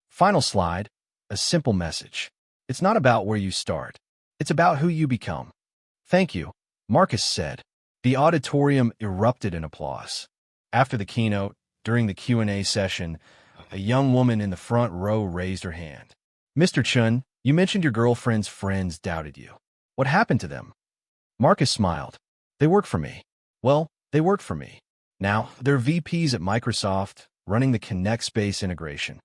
Final slide, a simple message. It's not about where you start. It's about who you become. Thank you, Marcus said. The auditorium erupted in applause. After the keynote, during the Q&A session, a young woman in the front row raised her hand. Mr. Chun, you mentioned your girlfriend's friends doubted you. What happened to them? Marcus smiled. They work for me. Well, they work for me. Now, they're VPs at Microsoft, running the Connect Space integration.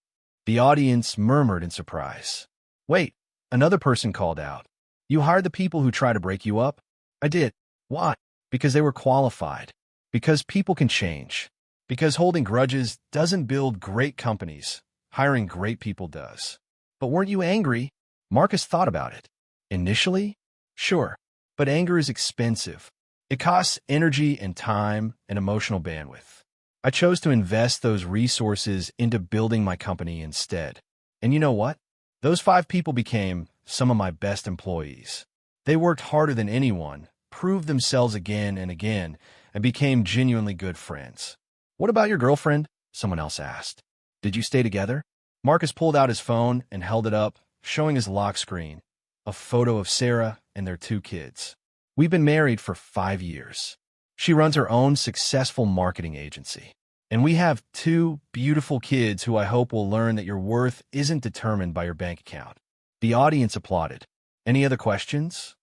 The audience murmured in surprise. Wait, another person called out. You hired the people who try to break you up? I did. Why? Because they were qualified. Because people can change. Because holding grudges doesn't build great companies. Hiring great people does. But weren't you angry? Marcus thought about it. Initially? Sure. But anger is expensive. It costs energy and time and emotional bandwidth. I chose to invest those resources into building my company instead. And you know what? Those 5 people became some of my best employees. They worked harder than anyone, proved themselves again and again, and became genuinely good friends. What about your girlfriend? Someone else asked. Did you stay together? Marcus pulled out his phone and held it up, showing his lock screen, a photo of Sarah and their 2 kids. We've been married for 5 years. She runs her own successful marketing agency. And we have 2 beautiful kids who I hope will learn that your worth isn't determined by your bank account. The audience applauded. Any other questions?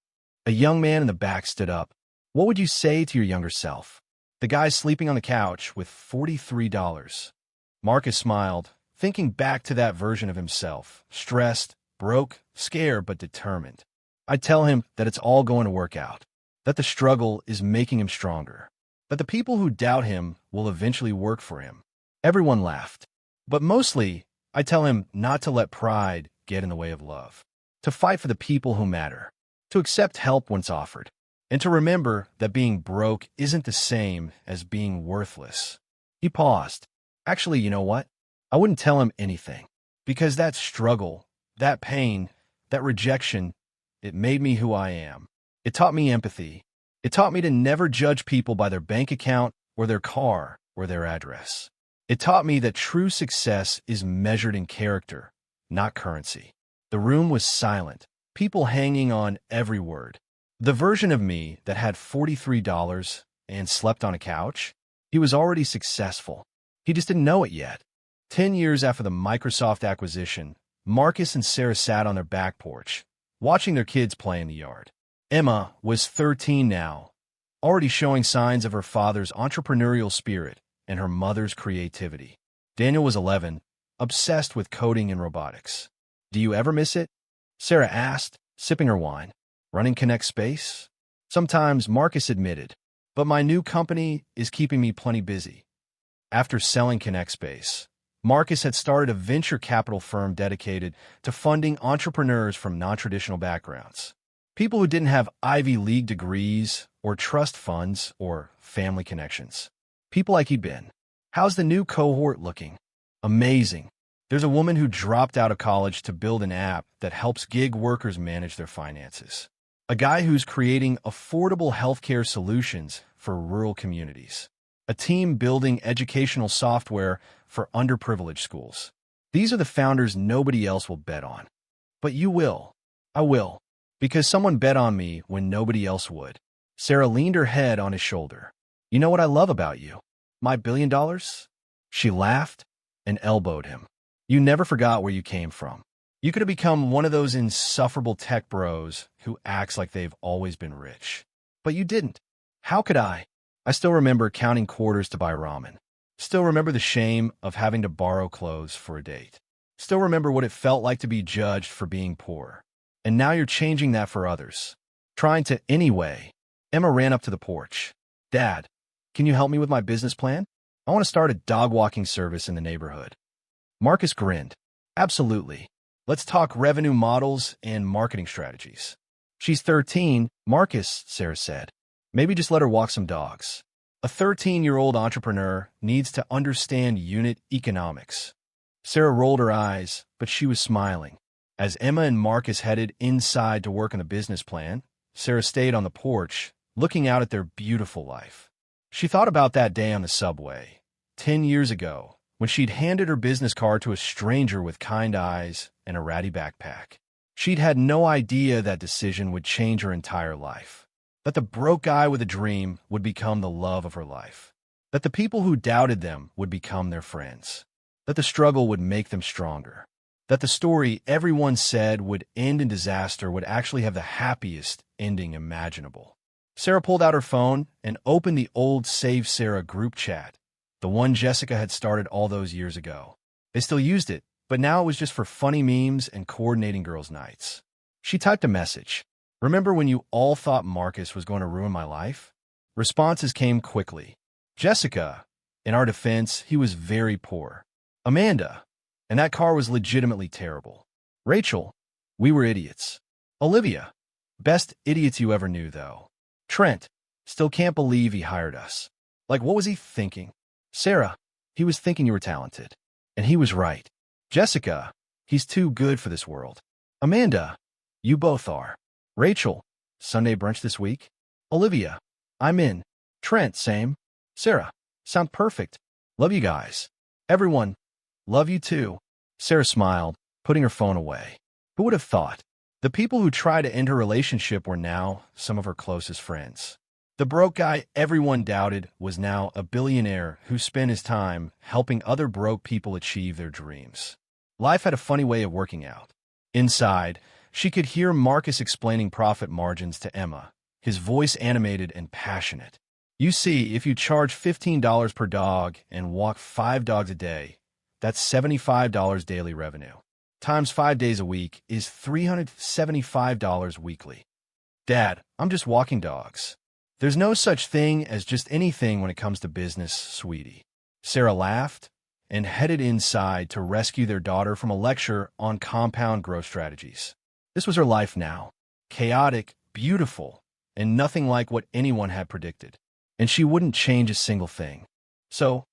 A young man in the back stood up. What would you say to your younger self? The guy sleeping on the couch with $43. Marcus smiled, thinking back to that version of himself, stressed, broke, scared, but determined. I'd tell him that it's all going to work out, that the struggle is making him stronger, that the people who doubt him will eventually work for him. Everyone laughed. But mostly, I tell him not to let pride get in the way of love, to fight for the people who matter, to accept help once offered, and to remember that being broke isn't the same as being worthless. He paused. Actually, you know what? I wouldn't tell him anything, because that struggle, that pain, that rejection, it made me who I am. It taught me empathy. It taught me to never judge people by their bank account or their car or their address. It taught me that true success is measured in character, not currency. The room was silent, people hanging on every word. The version of me that had $43 and slept on a couch, he was already successful. He just didn't know it yet. 10 years after the Microsoft acquisition, Marcus and Sarah sat on their back porch, watching their kids play in the yard. Emma was 13 now, already showing signs of her father's entrepreneurial spirit and her mother's creativity. Daniel was 11, obsessed with coding and robotics. "Do you ever miss it?" Sarah asked, sipping her wine. "Running Connect Space?" "Sometimes," Marcus admitted, "but my new company is keeping me plenty busy." After selling Connect Space, Marcus had started a venture capital firm dedicated to funding entrepreneurs from non-traditional backgrounds. People who didn't have Ivy League degrees or trust funds or family connections. People like he'd been. "How's the new cohort looking?" "Amazing. There's a woman who dropped out of college to build an app that helps gig workers manage their finances. A guy who's creating affordable healthcare solutions for rural communities. A team building educational software for underprivileged schools. These are the founders nobody else will bet on. But you will. I will. Because someone bet on me when nobody else would." Sarah leaned her head on his shoulder. "You know what I love about you? My $1 billion?" She laughed and elbowed him. "You never forgot where you came from. You could have become one of those insufferable tech bros who acts like they've always been rich. But you didn't. How could I? I still remember counting quarters to buy ramen. Still remember the shame of having to borrow clothes for a date. Still remember what it felt like to be judged for being poor. And now you're changing that for others. Trying to anyway." Emma ran up to the porch. "Dad, can you help me with my business plan? I want to start a dog walking service in the neighborhood." Marcus grinned. "Absolutely. Let's talk revenue models and marketing strategies." "She's 13, Marcus," Sarah said. "Maybe just let her walk some dogs." A 13-year-old entrepreneur needs to understand unit economics. Sarah rolled her eyes, but she was smiling. As Emma and Marcus headed inside to work on the business plan, Sarah stayed on the porch, looking out at their beautiful life. She thought about that day on the subway, 10 years ago, when she'd handed her business card to a stranger with kind eyes and a ratty backpack. She'd had no idea that decision would change her entire life. That the broke guy with a dream would become the love of her life. That the people who doubted them would become their friends. That the struggle would make them stronger. That the story everyone said would end in disaster would actually have the happiest ending imaginable. Sarah pulled out her phone and opened the old Save Sarah group chat, the one Jessica had started all those years ago. They still used it, but now it was just for funny memes and coordinating girls' nights. She typed a message. "Remember when you all thought Marcus was going to ruin my life?" Responses came quickly. "Jessica, in our defense, he was very poor. Amanda, and that car was legitimately terrible. Rachel, we were idiots. Olivia, best idiots you ever knew, though. Trent, still can't believe he hired us. Like, what was he thinking? Sarah, he was thinking you were talented. And he was right. Jessica, he's too good for this world. Amanda, you both are. Rachel, Sunday brunch this week? Olivia, I'm in. Trent, same. Sarah, sound perfect. Love you guys. Everyone, love you too." Sarah smiled, putting her phone away. Who would have thought? The people who tried to end her relationship were now some of her closest friends. The broke guy everyone doubted was now a billionaire who spent his time helping other broke people achieve their dreams. Life had a funny way of working out. Inside, she could hear Marcus explaining profit margins to Emma, his voice animated and passionate. "You see, if you charge $15 per dog and walk 5 dogs a day, that's $75 daily revenue. Times 5 days a week is $375 weekly. Dad, I'm just walking dogs. There's no such thing as just anything when it comes to business, sweetie." Sarah laughed and headed inside to rescue their daughter from a lecture on compound growth strategies. This was her life now. Chaotic, beautiful, and nothing like what anyone had predicted. And she wouldn't change a single thing. So,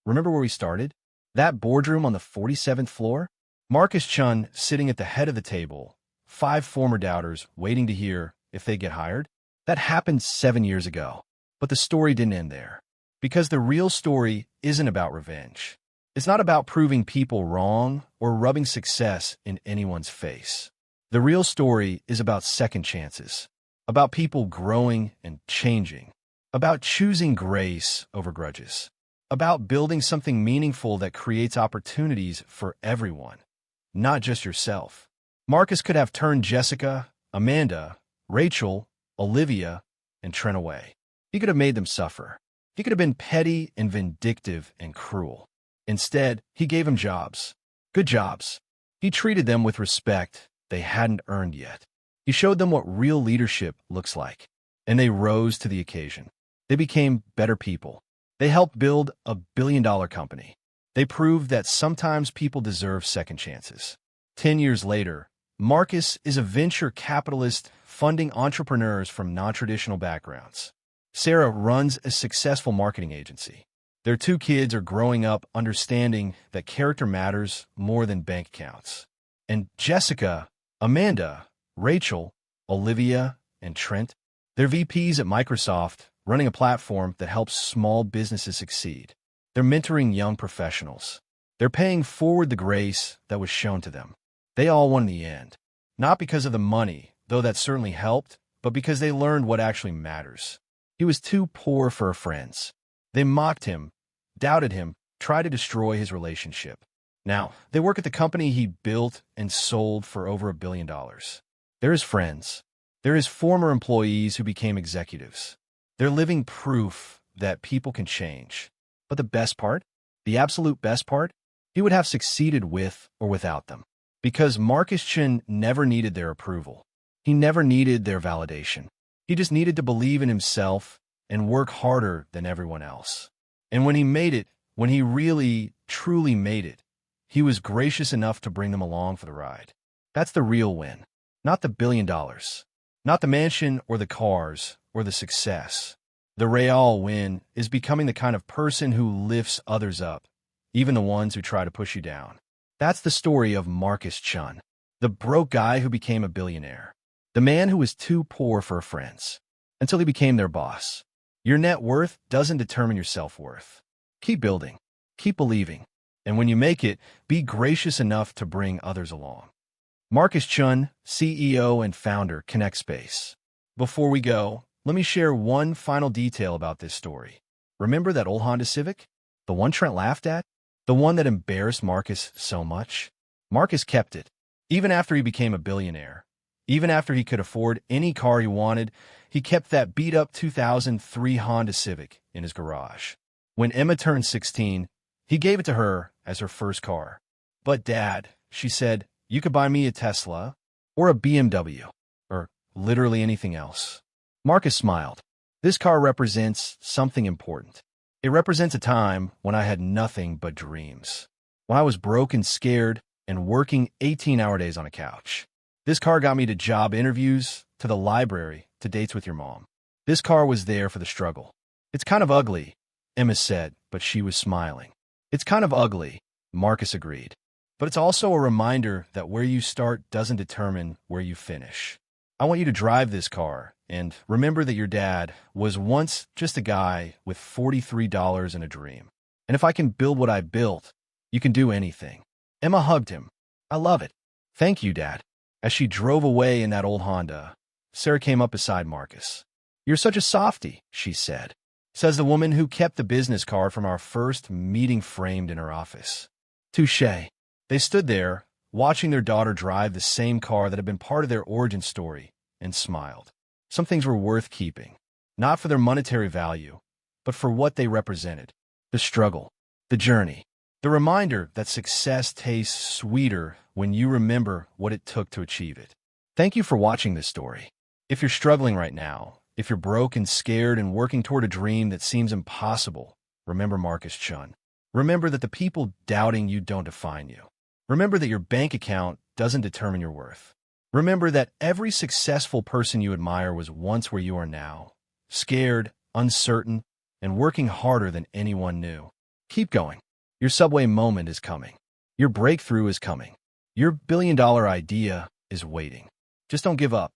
remember where we started? That boardroom on the 47th floor? Marcus Chun sitting at the head of the table, 5 former doubters waiting to hear if they get hired? That happened 7 years ago. But the story didn't end there. Because the real story isn't about revenge. It's not about proving people wrong or rubbing success in anyone's face. The real story is about second chances. About people growing and changing. About choosing grace over grudges. About building something meaningful that creates opportunities for everyone, not just yourself. Marcus could have turned Jessica, Amanda, Rachel, Olivia, and Trent away. He could have made them suffer. He could have been petty and vindictive and cruel. Instead, he gave them jobs. Good jobs. He treated them with respect they hadn't earned yet. He showed them what real leadership looks like, and they rose to the occasion. They became better people. They helped build a billion-dollar company. They proved that sometimes people deserve second chances. 10 years later, Marcus is a venture capitalist funding entrepreneurs from non-traditional backgrounds. Sarah runs a successful marketing agency. Their 2 kids are growing up understanding that character matters more than bank accounts. And Jessica, Amanda, Rachel, Olivia, and Trent, they're VPs at Microsoft, running a platform that helps small businesses succeed. They're mentoring young professionals. They're paying forward the grace that was shown to them. They all won in the end. Not because of the money, though that certainly helped, but because they learned what actually matters. He was too poor for her friends. They mocked him, doubted him, tried to destroy his relationship. Now, they work at the company he built and sold for over $1 billion. They're his friends. They're his former employees who became executives. They're living proof that people can change. But the best part, the absolute best part, he would have succeeded with or without them. Because Marcus Chin never needed their approval. He never needed their validation. He just needed to believe in himself and work harder than everyone else. And when he made it, when he really, truly made it, he was gracious enough to bring them along for the ride. That's the real win. Not the $1 billion. Not the mansion or the cars or the success. The real win is becoming the kind of person who lifts others up, even the ones who try to push you down. That's the story of Marcus Chun, the broke guy who became a billionaire, the man who was too poor for friends, until he became their boss. Your net worth doesn't determine your self-worth. Keep building, keep believing, and when you make it, be gracious enough to bring others along. Marcus Chun, CEO and founder, Connect Space. Before we go, let me share one final detail about this story. Remember that old Honda Civic? The one Trent laughed at? The one that embarrassed Marcus so much? Marcus kept it. Even after he became a billionaire, even after he could afford any car he wanted, he kept that beat-up 2003 Honda Civic in his garage. When Emma turned 16, he gave it to her as her first car. "But Dad," she said, "you could buy me a Tesla or a BMW or literally anything else." Marcus smiled. This car represents something important. It represents a time when I had nothing but dreams, when I was broke and scared and working 18-hour days on a couch. This car got me to job interviews, to the library, to dates with your mom. This car was there for the struggle. "It's kind of ugly," Emma said, but she was smiling. "It's kind of ugly," Marcus agreed. "But it's also a reminder that where you start doesn't determine where you finish. I want you to drive this car and remember that your dad was once just a guy with $43 and a dream. And if I can build what I built, you can do anything." Emma hugged him. "I love it. Thank you, Dad." As she drove away in that old Honda, Sarah came up beside Marcus. "You're such a softie," she said, says the woman who kept the business card from our first meeting framed in her office. Touché. They stood there, watching their daughter drive the same car that had been part of their origin story, and smiled. Some things were worth keeping, not for their monetary value, but for what they represented. The struggle, the journey, the reminder that success tastes sweeter when you remember what it took to achieve it. Thank you for watching this story. If you're struggling right now, if you're broke and scared and working toward a dream that seems impossible, remember Marcus Chun. Remember that the people doubting you don't define you. Remember that your bank account doesn't determine your worth. Remember that every successful person you admire was once where you are now, scared, uncertain, and working harder than anyone knew. Keep going. Your subway moment is coming. Your breakthrough is coming. Your billion-dollar idea is waiting. Just don't give up.